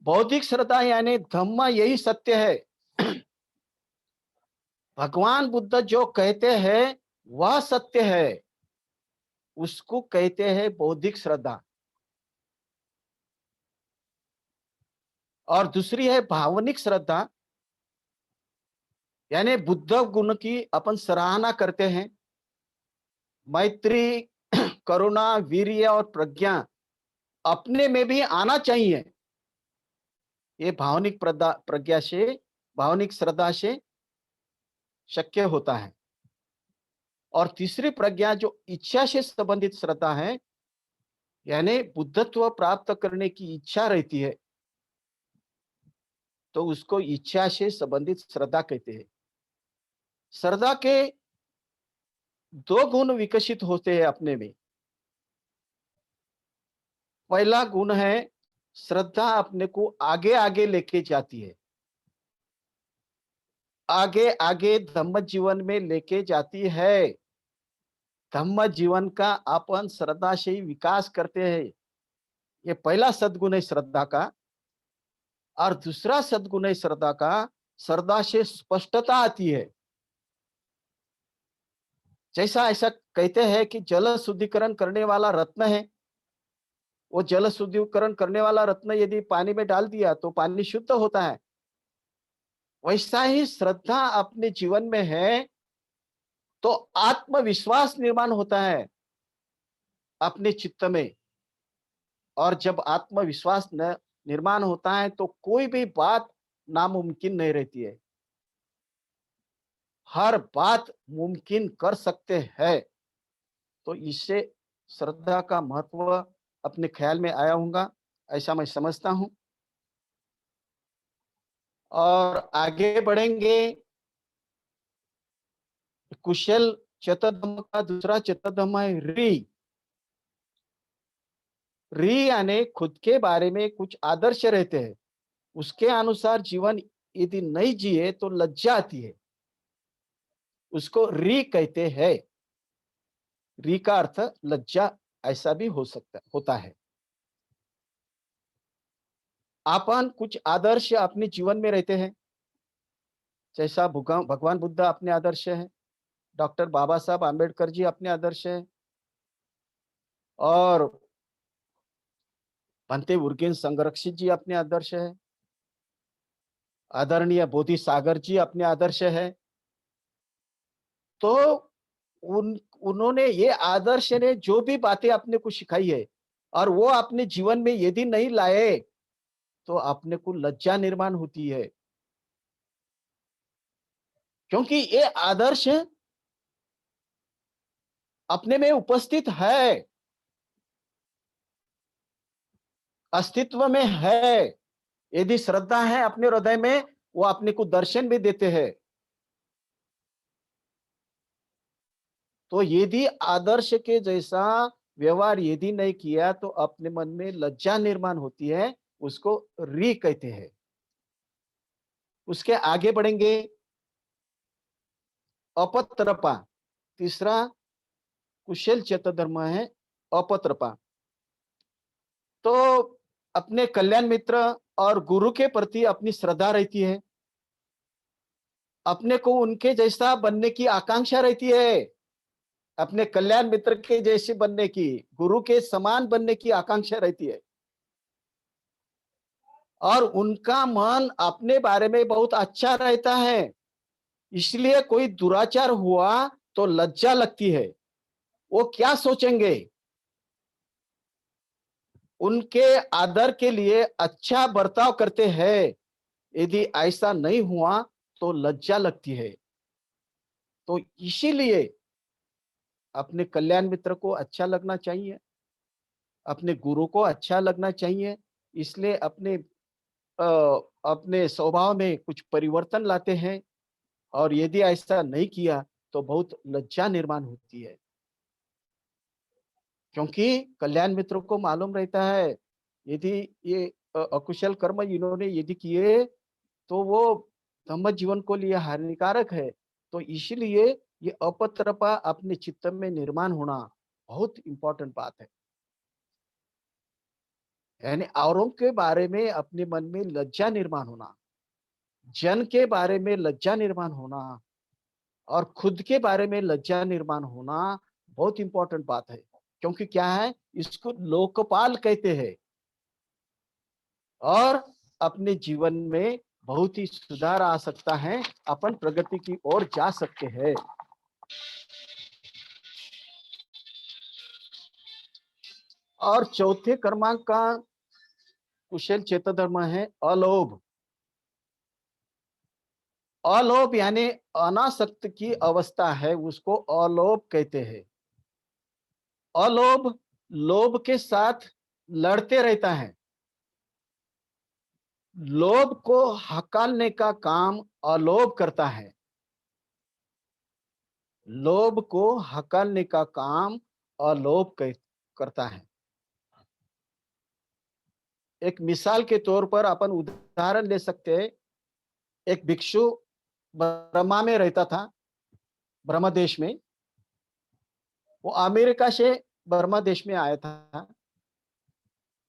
बौद्धिक श्रद्धा यानी धम्म यही सत्य है। भगवान बुद्ध जो कहते हैं वह सत्य है, उसको कहते हैं बौद्धिक श्रद्धा। और दूसरी है भावनिक श्रद्धा, यानी बुद्ध गुण की अपन सराहना करते हैं। मैत्री, करुणा, वीर्य और प्रज्ञा अपने में भी आना चाहिए। ये भावनिक प्रज्ञा से, भावनिक श्रद्धा से शक्य होता है। और तीसरी प्रज्ञा जो इच्छा से संबंधित श्रद्धा है, यानी बुद्धत्व प्राप्त करने की इच्छा रहती है, तो उसको इच्छा से संबंधित श्रद्धा कहते हैं। श्रद्धा के दो गुण विकसित होते हैं अपने में। पहला गुण है श्रद्धा अपने को आगे आगे लेके जाती है, आगे आगे धम्म जीवन में लेके जाती है। धम्म जीवन का अपन श्रद्धा से ही विकास करते हैं। ये पहला सद्गुण है श्रद्धा का। और दूसरा सद्गुण है श्रद्धा का, श्रद्धा से स्पष्टता आती है। जैसा ऐसा कहते हैं कि जल शुद्धिकरण करने वाला रत्न है, वो जल शुद्धिकरण करने वाला रत्न यदि पानी में डाल दिया तो पानी शुद्ध होता है। वैसा ही श्रद्धा अपने जीवन में है तो आत्मविश्वास निर्माण होता है अपने चित्त में। और जब आत्मविश्वास निर्माण होता है तो कोई भी बात नामुमकिन नहीं रहती है, हर बात मुमकिन कर सकते हैं। तो इससे श्रद्धा का महत्व अपने ख्याल में आया होगा, ऐसा मैं समझता हूं। और आगे बढ़ेंगे। कुशल चतुर्धम का दूसरा चतुर्धम है री। री यानी खुद के बारे में कुछ आदर्श रहते हैं, उसके अनुसार जीवन यदि नहीं जिए तो लज्जा आती है, उसको री कहते हैं। री का अर्थ लज्जा, ऐसा भी हो सकता होता है। अपन कुछ आदर्श अपने जीवन में रहते हैं, जैसा भगवान बुद्ध अपने आदर्श है, डॉक्टर बाबा साहब आम्बेडकर जी अपने आदर्श है, और भंते उर्गेन संरक्षित जी अपने आदर्श है, आदरणीय बोधि सागर जी अपने आदर्श है। तो उन्होंने ये आदर्श ने जो भी बातें अपने को सिखाई है और वो अपने जीवन में यदि नहीं लाए तो अपने को लज्जा निर्माण होती है, क्योंकि ये आदर्श अपने में उपस्थित है, अस्तित्व में है। यदि श्रद्धा है अपने हृदय में, वो अपने को दर्शन भी देते हैं। तो यदि आदर्श के जैसा व्यवहार यदि नहीं किया तो अपने मन में लज्जा निर्माण होती है, उसको री कहते हैं। उसके आगे बढ़ेंगे। अपत्रपा, तीसरा कुशल चतुर्धर्म है अपत्रपा। तो अपने कल्याण मित्र और गुरु के प्रति अपनी श्रद्धा रहती है, अपने को उनके जैसा बनने की आकांक्षा रहती है, अपने कल्याण मित्र के जैसे बनने की, गुरु के समान बनने की आकांक्षा रहती है। और उनका मन अपने बारे में बहुत अच्छा रहता है, इसलिए कोई दुराचार हुआ तो लज्जा लगती है। वो क्या सोचेंगे, उनके आदर के लिए अच्छा बर्ताव करते हैं। यदि ऐसा नहीं हुआ तो लज्जा लगती है। तो इसीलिए अपने कल्याण मित्र को अच्छा लगना चाहिए, अपने गुरु को अच्छा लगना चाहिए। इसलिए अ, अपने स्वभाव में कुछ परिवर्तन लाते हैं। और यदि ऐसा नहीं किया तो बहुत लज्जा निर्माण होती है, क्योंकि कल्याण मित्र को मालूम रहता है यदि ये अकुशल कर्म इन्होंने यदि किए तो वो धम्म जीवन को लिए हानिकारक है। तो इसीलिए ये अपत्रपा अपने चित्त में निर्माण होना बहुत इंपॉर्टेंट बात है। यानी औरों के बारे में अपने मन में लज्जा निर्माण होना, जन के बारे में लज्जा निर्माण होना, और खुद के बारे में लज्जा निर्माण होना बहुत इंपॉर्टेंट बात है, क्योंकि क्या है, इसको लोकपाल कहते हैं। और अपने जीवन में बहुत ही सुधार आ सकता है, अपन प्रगति की ओर जा सकते हैं। और चौथे क्रमांक का कुशल चेत धर्म है अलोभ। अलोभ यानी अनासक्त की अवस्था है, उसको अलोभ कहते हैं। अलोभ लोभ के साथ लड़ते रहता है। लोभ को हकालने का काम अलोभ करता है। लोभ को हकालने का काम अलोभ करता है। एक मिसाल के तौर पर अपन उदाहरण ले सकते हैं। एक भिक्षु बर्मा में रहता था, बर्मा देश में। वो अमेरिका से बर्मा देश में आया था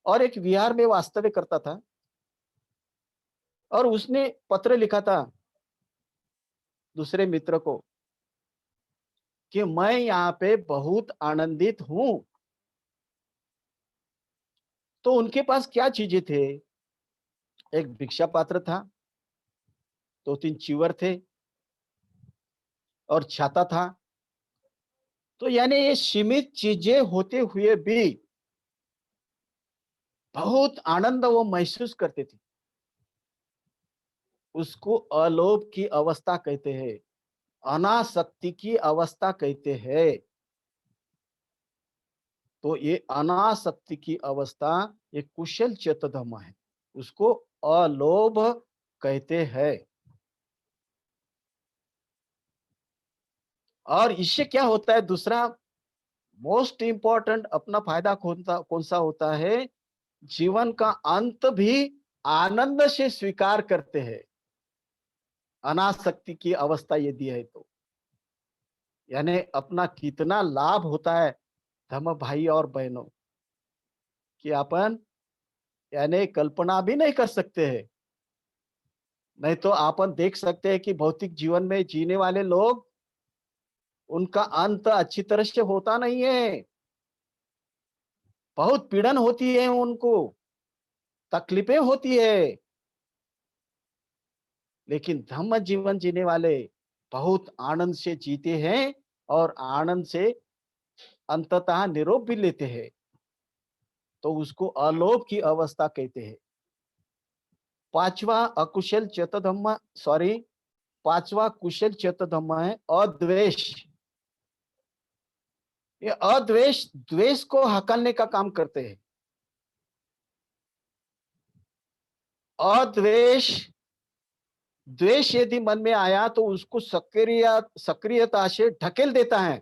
और एक विहार में वास्तव्य करता था। और उसने पत्र लिखा था दूसरे मित्र को कि मैं यहाँ पे बहुत आनंदित हूं। तो उनके पास क्या चीजें थे? एक भिक्षा पात्र था, दो तीन चीवर थे और छाता था। तो यानी ये सीमित चीजें होते हुए भी बहुत आनंद वो महसूस करते थे। उसको अलोभ की अवस्था कहते हैं, अनासक्ति की अवस्था कहते हैं। तो ये अनासक्ति की अवस्था ये कुशल चेतधम है, उसको अलोभ कहते हैं। और इससे क्या होता है? दूसरा मोस्ट इंपॉर्टेंट अपना फायदा कौन सा होता है? जीवन का अंत भी आनंद से स्वीकार करते हैं, अनासक्ति की अवस्था यदि है तो। यानी अपना कितना लाभ होता है धर्म भाई और बहनों, कि अपन यानी कल्पना भी नहीं कर सकते हैं। नहीं तो अपन देख सकते हैं कि भौतिक जीवन में जीने वाले लोग, उनका अंत अच्छी तरह से होता नहीं है। बहुत पीड़न होती है उनको, तकलीफें होती है। लेकिन धम्म जीवन जीने वाले बहुत आनंद से जीते हैं और आनंद से अंततः निरोग भी लेते हैं। तो उसको अलोभ की अवस्था कहते हैं। पांचवा अकुशल चेतधम्म सॉरी पांचवा कुशल चेतधम्म है अद्वेष। ये अद्वेष द्वेष को हकलने का काम करते हैं। अद्वेष द्वेष यदि मन में आया तो उसको सक्रियता से ढकेल देता है।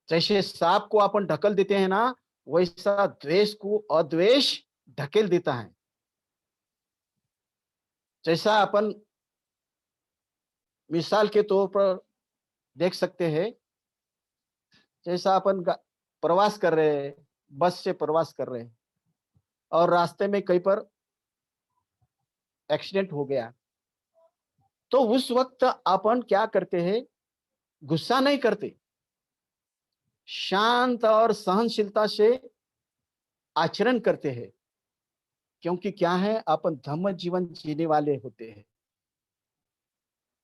जैसे सांप को अपन ढकल देते हैं ना, वैसा द्वेष को अद्वेष ढकेल देता है। जैसा अपन मिसाल के तौर पर देख सकते हैं, जैसा अपन प्रवास कर रहे हैं, बस से प्रवास कर रहे हैं और रास्ते में कहीं पर एक्सीडेंट हो गया। तो उस वक्त अपन क्या करते हैं? गुस्सा नहीं करते, शांत और सहनशीलता से आचरण करते हैं। क्योंकि क्या है, अपन धम्म जीवन जीने वाले होते हैं।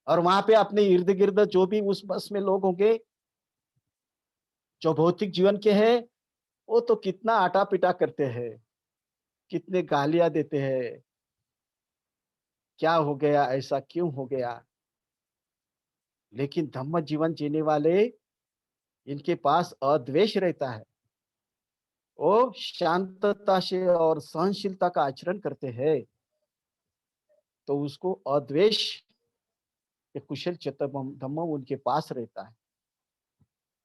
और वहां पे अपने इर्द गिर्द जो भी उस बस में लोग होंगे जो भौतिक जीवन के हैं, वो तो कितना आटा पिटा करते हैं, कितने गालियां देते हैं, क्या हो गया, ऐसा क्यों हो गया। लेकिन धम्म जीवन जीने वाले, इनके पास अद्वेष रहता है। वो शांतता से और सहनशीलता का आचरण करते हैं। तो उसको अद्वेष ये कुशल चित्त धम्म उनके पास रहता है।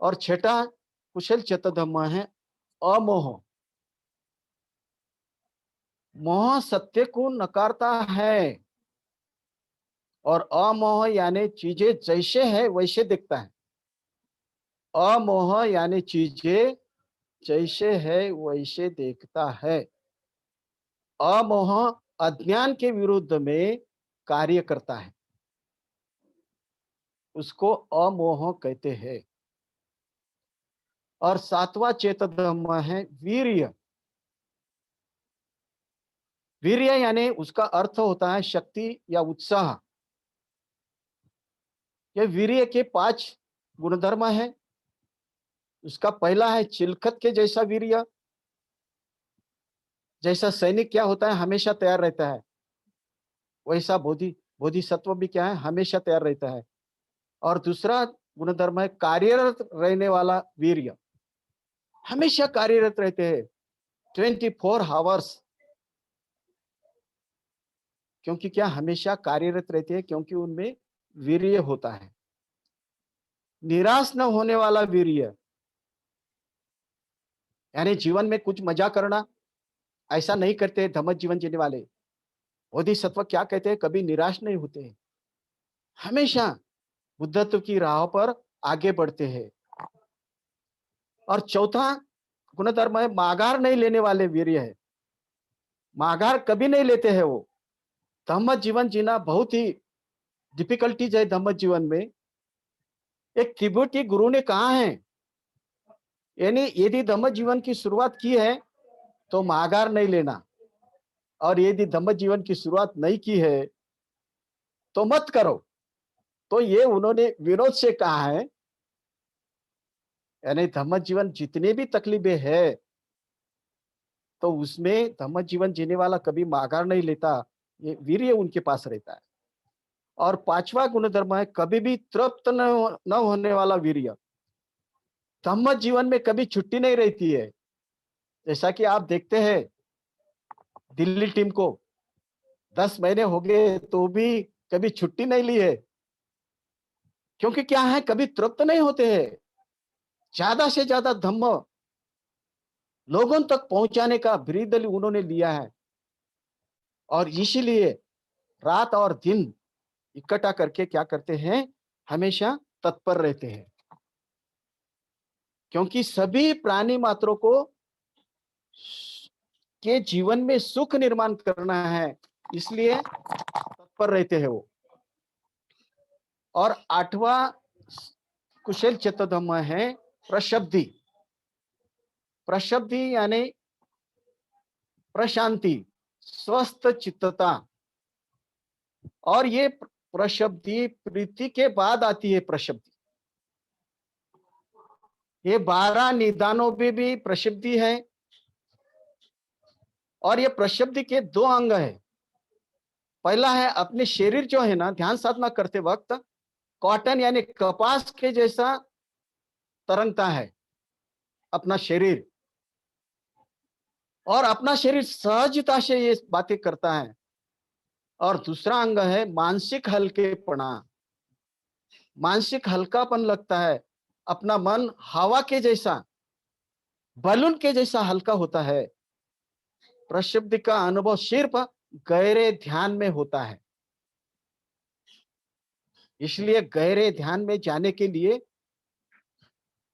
और छठा कुशल चित्त धम्म है अमोह। मोह सत्य को नकारता है और अमोह यानी चीजें जैसे है वैसे दिखता है। अमोह यानी चीजें जैसे है वैसे देखता है। अमोह अज्ञान के विरुद्ध में कार्य करता है। उसको अमोह कहते हैं। और सातवां चेत धम्म है वीर्य। वीर्य यानी उसका अर्थ होता है शक्ति या उत्साह। ये वीर्य के 5 गुणधर्म है। उसका पहला है चिलखत के जैसा वीर्य। जैसा सैनिक क्या होता है, हमेशा तैयार रहता है, वैसा बोधिसत्व भी क्या है, हमेशा तैयार रहता है। और दूसरा गुणधर्म है कार्यरत रहने वाला वीर्य। हमेशा कार्यरत रहते हैं 24 आवर्स। क्योंकि क्या हमेशा कार्यरत रहते हैं, क्योंकि उनमें वीर्य होता है। निराश न होने वाला वीर्य, यानी जीवन में कुछ मजा करना, ऐसा नहीं करते धम्म जीवन जीने वाले। बोधिसत्व क्या कहते हैं, कभी निराश नहीं होते हैं, हमेशा बुद्धत्व की राह पर आगे बढ़ते हैं। और चौथा गुणधर्म है माघार नहीं लेने वाले वीर्य है। माघार कभी नहीं लेते हैं वो। धम्म जीवन जीना बहुत ही डिफिकल्टीज है धम्म जीवन में। एक तिब्बती गुरु ने कहा है, यानी यदि धम्म जीवन की शुरुआत की है तो माघार नहीं लेना, और यदि धम्म जीवन की शुरुआत नहीं की है तो मत करो। तो ये उन्होंने विनोद से कहा है। यानी धम्म जीवन जितने भी तकलीफें है, तो उसमें धम्म जीवन जीने वाला कभी माघार नहीं लेता, ये वीर्य उनके पास रहता है। और पांचवा गुणधर्म है कभी भी तृप्त न होने वाला वीर्य। धम्म जीवन में कभी छुट्टी नहीं रहती है। जैसा कि आप देखते हैं दिल्ली टीम को 10 महीने हो गए तो भी कभी छुट्टी नहीं ली है। क्योंकि क्या है, कभी तृप्त नहीं होते हैं। ज्यादा से ज्यादा धम्म लोगों तक पहुंचाने का ब्रीदल उन्होंने लिया है। और इसीलिए रात और दिन इकट्ठा करके क्या करते हैं, हमेशा तत्पर रहते हैं। क्योंकि सभी प्राणी मात्रों को के जीवन में सुख निर्माण करना है, इसलिए तत्पर रहते हैं वो। और आठवां कुशल चित्तधम्म है प्रशब्दी। प्रशब्दी यानी प्रशांति, स्वस्थ चित्तता। और ये प्रशब्दी प्रीति के बाद आती है। प्रशब्दी ये 12 निदानों में भी प्रशब्दी है। और ये प्रशब्दी के 2 अंग है। पहला है अपने शरीर जो है ना, ध्यान साधना करते वक्त कॉटन यानी कपास के जैसा तरंगता है अपना शरीर। और अपना शरीर सहजता से ये बातें करता है। और दूसरा अंग है मानसिक हल्केपना। मानसिक हल्कापन लगता है, अपना मन हवा के जैसा, बलून के जैसा हल्का होता है। प्रशब्द का अनुभव सिर्फ गहरे ध्यान में होता है। इसलिए गहरे ध्यान में जाने के लिए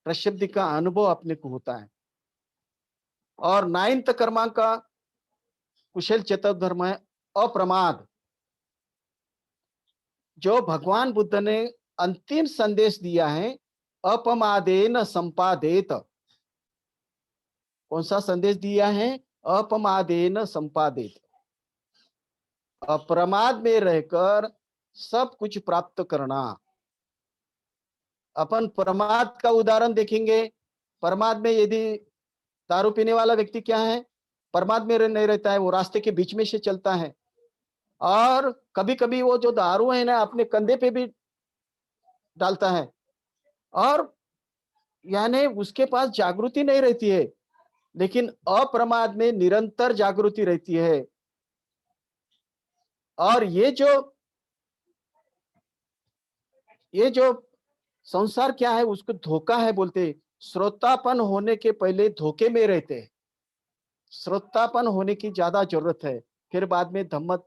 प्रशब्द का अनुभव अपने को होता है। और 9th क्रमांक का कुशल चेतक धर्म है अप्रमाद। जो भगवान बुद्ध ने अंतिम संदेश दिया है, अपमादेन संपादेत। कौन सा संदेश दिया है? अपमादेन संपादित। अप्रमाद में रहकर सब कुछ प्राप्त करना। अपन प्रमाद का उदाहरण देखेंगे। प्रमाद में यदि दारू पीने वाला व्यक्ति क्या है, प्रमाद में नहीं रहता है, वो रास्ते के बीच में से चलता है। और कभी कभी वो जो दारू है ना, अपने कंधे पे भी डालता है। और यानी उसके पास जागृति नहीं रहती है। लेकिन अप्रमाद में निरंतर जागृति रहती है। और ये जो संसार क्या है, उसको धोखा है बोलते। श्रोतापन होने के पहले धोखे में रहते हैं। श्रोतापन होने की ज्यादा जरूरत है, फिर बाद में धम्म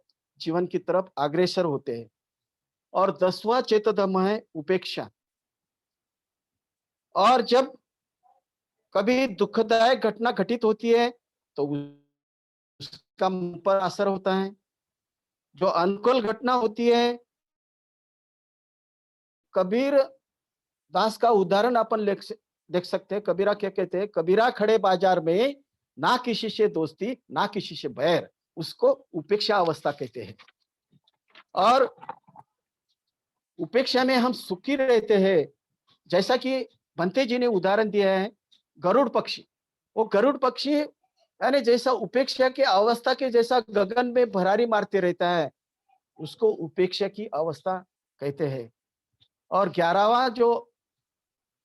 जीवन की तरफ अग्रसर होते हैं। और 10वां चेत धम्म है उपेक्षा। और जब कभी दुखदायक घटना घटित होती है तो उसका मन पर असर होता है। जो अनुकूल घटना होती है कबीर दास का उदाहरण अपन देख सकते हैं। कबीरा क्या कहते हैं? कबीरा खड़े बाजार में, ना किसी से दोस्ती ना किसी से बैर, उसको उपेक्षा अवस्था कहते हैं। और उपेक्षा में हम सुखी रहते हैं। जैसा कि भंते जी ने उदाहरण दिया है, गरुड़ पक्षी। वो गरुड़ पक्षी यानी जैसा उपेक्षा की अवस्था के जैसा गगन में भरारी मारते रहता है, उसको उपेक्षा की अवस्था कहते हैं। और 11वां जो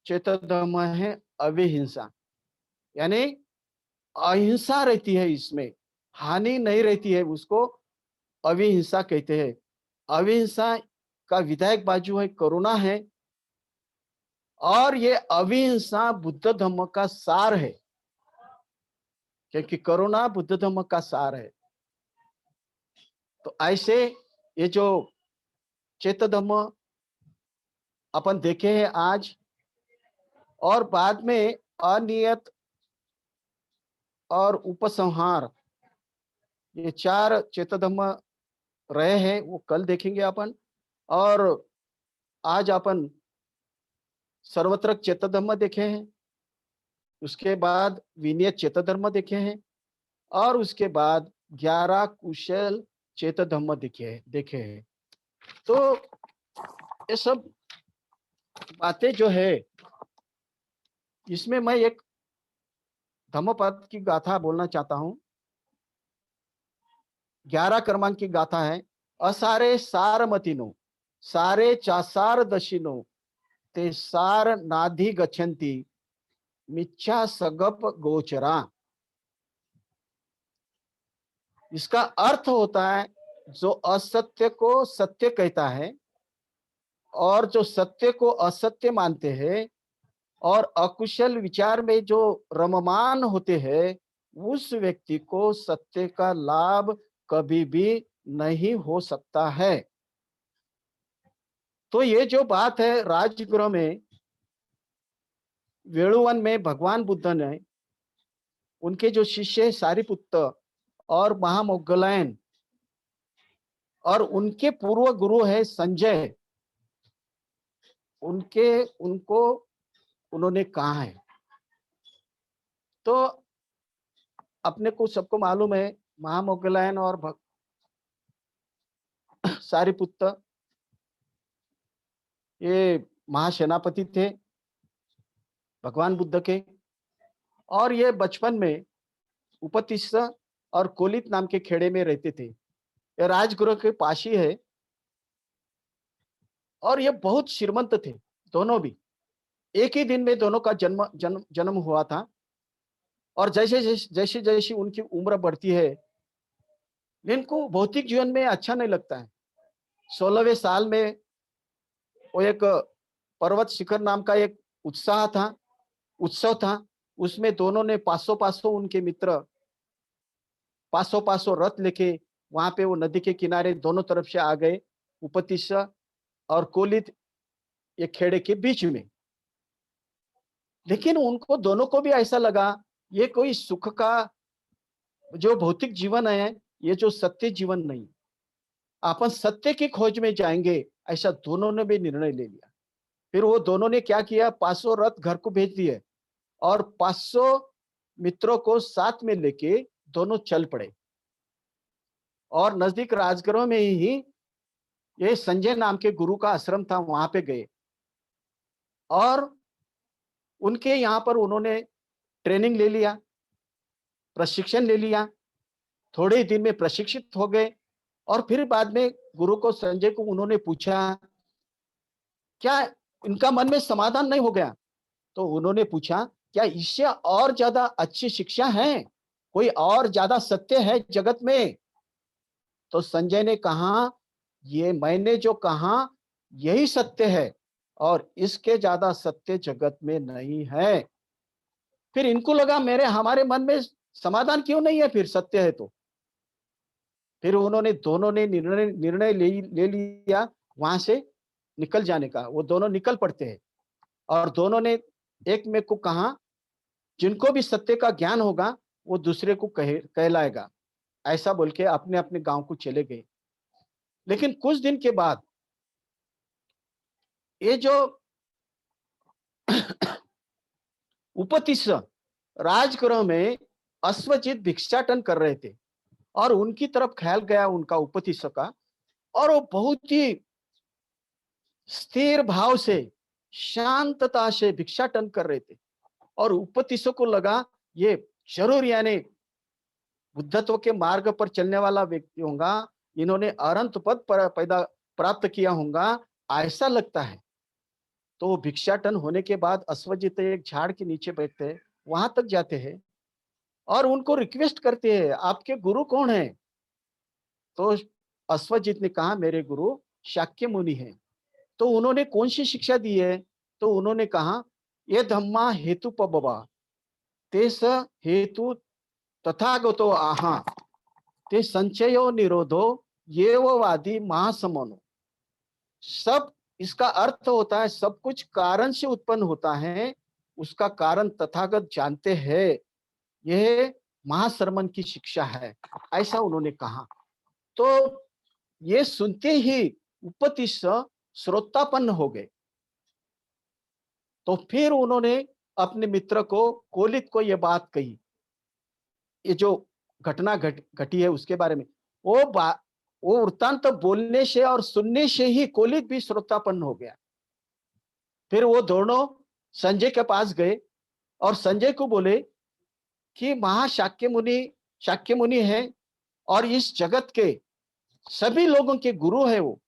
चेतोधर्म है, अविहिंसा, यानी अहिंसा रहती है, इसमें हानि नहीं रहती है, उसको अविहिंसा कहते हैं। अविहिंसा का विधायक बाजू है करुणा है, और ये अविहिंसा बुद्ध धर्म का सार है, क्योंकि करुणा बुद्ध धर्म का सार है। तो ऐसे ये जो चेत धर्म अपन देखे हैं आज, और बाद में अनियत और उपसंहार, ये 4 चेत धर्म रहे हैं, वो कल देखेंगे अपन। और आज अपन सर्वत्र चेत धर्म देखे हैं, उसके बाद विनय चेत धर्म देखे हैं, और उसके बाद 11 कुशल चेत धर्म देखे हैं। तो ये सब बातें जो है, इसमें मैं एक धम्मपद की गाथा बोलना चाहता हूं। 11 क्रमांक की गाथा है। असारे सारमतिनो सारे चासार दशिनो ते सार नाधी गच्छन्ति मिच्छा सगप गोचरा। इसका अर्थ होता है, जो असत्य को सत्य कहता है और जो सत्य को असत्य मानते हैं और अकुशल विचार में जो रममान होते हैं, उस व्यक्ति को सत्य का लाभ कभी भी नहीं हो सकता है। तो ये जो बात है, राजगृह में वेणुवन में भगवान बुद्ध ने उनके जो शिष्य सारिपुत्र और महामोग्गलायन और उनके पूर्व गुरु है संजय, उनको उन्होंने कहा है। तो अपने को सबको मालूम है, महामोग्गलायन और सारिपुत्र ये महासेनापति थे भगवान बुद्ध के, और ये बचपन में उपतिस्स और कोलित नाम के खेड़े में रहते थे। ये राजगृह के पास ही है, और ये बहुत श्रीमंत थे दोनों भी। एक ही दिन में दोनों का जन्म हुआ था। और जैसे जैसे उनकी उम्र बढ़ती है, इनको भौतिक जीवन में अच्छा नहीं लगता है। 16वें साल में वो एक पर्वत शिखर नाम का एक उत्सव था। उसमें दोनों ने 500 उनके मित्र 500 रथ लेके वहां पे वो नदी के किनारे दोनों तरफ से आ गए, उपतिस्स और कोलित ये खेड़े के बीच में। लेकिन उनको दोनों को भी ऐसा लगा, ये कोई सुख का जो भौतिक जीवन है, ये जो सत्य जीवन नहीं, अपन सत्य की खोज में जाएंगे, ऐसा दोनों ने भी निर्णय ले लिया। फिर वो दोनों ने क्या किया, 500 रथ घर को भेज दिए और 500 मित्रों को साथ में लेके दोनों चल पड़े। और नजदीक राजगृह में ही ये संजय नाम के गुरु का आश्रम था, वहां पे गए और उनके यहाँ पर उन्होंने ट्रेनिंग ले लिया, प्रशिक्षण ले लिया। थोड़े ही दिन में प्रशिक्षित हो गए। और फिर बाद में गुरु को, संजय को उन्होंने पूछा, क्या इनका मन में समाधान नहीं हो गया? तो उन्होंने पूछा, क्या इससे और ज्यादा अच्छी शिक्षा है, कोई और ज्यादा सत्य है जगत में? तो संजय ने कहा, ये मैंने जो कहा यही सत्य है, और इसके ज्यादा सत्य जगत में नहीं है। फिर इनको लगा, हमारे मन में समाधान क्यों नहीं है, फिर सत्य है तो। फिर दोनों ने निर्णय ले लिया वहां से निकल जाने का। वो दोनों निकल पड़ते हैं और दोनों ने एक में को कहा, जिनको भी सत्य का ज्ञान होगा वो दूसरे को कहलाएगा, ऐसा बोल के अपने अपने गांव को चले गए। लेकिन कुछ दिन के बाद ये जो उपतिश राजगृह में अश्वजित भिक्षाटन कर रहे थे और उनकी तरफ ख्याल गया उनका उपतिश का, और वो बहुत ही स्थिर भाव से, शांतता से भिक्षाटन कर रहे थे। और उपतिश को लगा ये जरूर यानी बुद्धत्व के मार्ग पर चलने वाला व्यक्ति होगा, इन्होंने अनंत पद पर पैदा प्राप्त किया होगा, ऐसा लगता है। तो वो भिक्षाटन होने के बाद अश्वजित एक झाड़ के नीचे बैठते हैं, वहां तक जाते हैं और उनको रिक्वेस्ट करते हैं, आपके गुरु कौन है? तो अश्वजित ने कहा, मेरे गुरु शाक्य मुनि हैं। तो उन्होंने कौन सी शिक्षा दी है? तो उन्होंने कहा, ये धम्मा हेतु पबवा तेस हेतु तथागतो आहा ते संचयो निरोधो ये वो वादी महासमनो। सब इसका अर्थ होता है, सब कुछ कारण से उत्पन्न होता है, उसका कारण तथागत जानते हैं, यह महाश्रमण की शिक्षा है, ऐसा उन्होंने कहा। तो ये सुनते ही उपतिश श्रोतापन्न हो गए। तो फिर उन्होंने अपने मित्र को, कोलित को, यह बात कही, ये जो घटना घटी है उसके बारे में। वो वृत्तांत बोलने से और सुनने से ही कोलित भी श्रोतापन्न हो गया। फिर वो दोनों संजय के पास गए और संजय को बोले कि शाक्य मुनि है और इस जगत के सभी लोगों के गुरु है वो,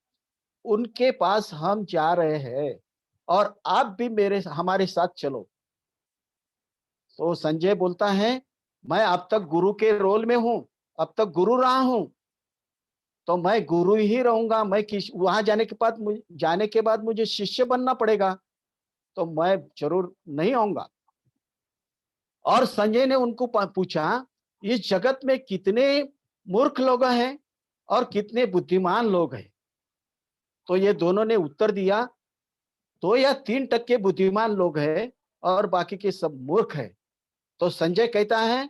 उनके पास हम जा रहे हैं और आप भी हमारे साथ चलो। तो संजय बोलता है, मैं अब तक गुरु के रोल में हूं, अब तक गुरु रहा हूं, तो मैं गुरु ही रहूंगा। मैं वहां जाने के बाद मुझे शिष्य बनना पड़ेगा, तो मैं जरूर नहीं आऊंगा। और संजय ने उनको पूछा, इस जगत में कितने मूर्ख लोग हैं और कितने बुद्धिमान लोग हैं? तो ये दोनों ने उत्तर दिया, 2 या 3% बुद्धिमान लोग हैं और बाकी के सब मूर्ख हैं। तो संजय कहता है,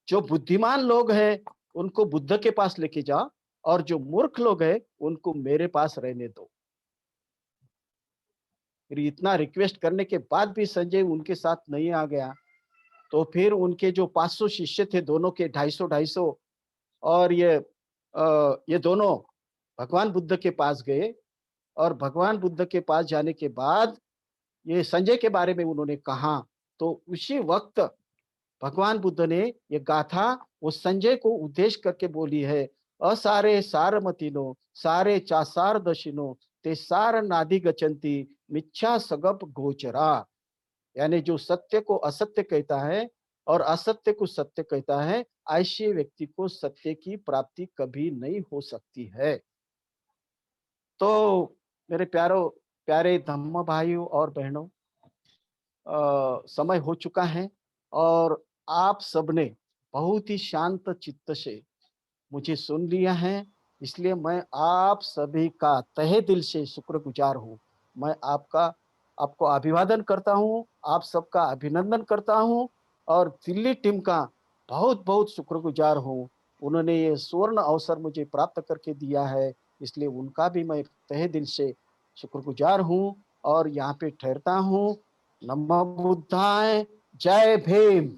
जो बुद्धिमान लोग हैं उनको बुद्ध के पास लेके जाओ और जो मूर्ख लोग हैं उनको मेरे पास रहने दो। फिर इतना रिक्वेस्ट करने के बाद भी संजय उनके साथ नहीं आ गया। तो फिर उनके जो 500 शिष्य थे, दोनों के 250-250, और ये दोनों भगवान बुद्ध के पास गए। और भगवान बुद्ध के पास जाने के बाद ये संजय के बारे में उन्होंने कहा, तो उसी वक्त भगवान बुद्ध ने ये गाथा वो संजय को उद्देश्य करके बोली है, असारे सारमतिनो सारे चासार दशिनो ते सार नादि गचंती मिच्छा सगप गोचरा। यानी जो सत्य को असत्य कहता है और असत्य को सत्य कहता है, ऐसे व्यक्ति को सत्य की प्राप्ति कभी नहीं हो सकती है। तो मेरे प्यारे धम्म भाइयों और बहनों, समय हो चुका है और आप सबने बहुत ही शांत चित्त से मुझे सुन लिया है, इसलिए मैं आप सभी का तहे दिल से शुक्रगुजार हूँ। मैं आपको अभिवादन करता हूँ, आप सबका अभिनंदन करता हूँ और दिल्ली टीम का बहुत बहुत शुक्रगुजार हूँ। उन्होंने ये स्वर्ण अवसर मुझे प्राप्त करके दिया है, इसलिए उनका भी मैं तहे दिल से शुक्रगुजार हूँ और यहाँ पे ठहरता हूँ। नमो बुद्धाय, जय भीम।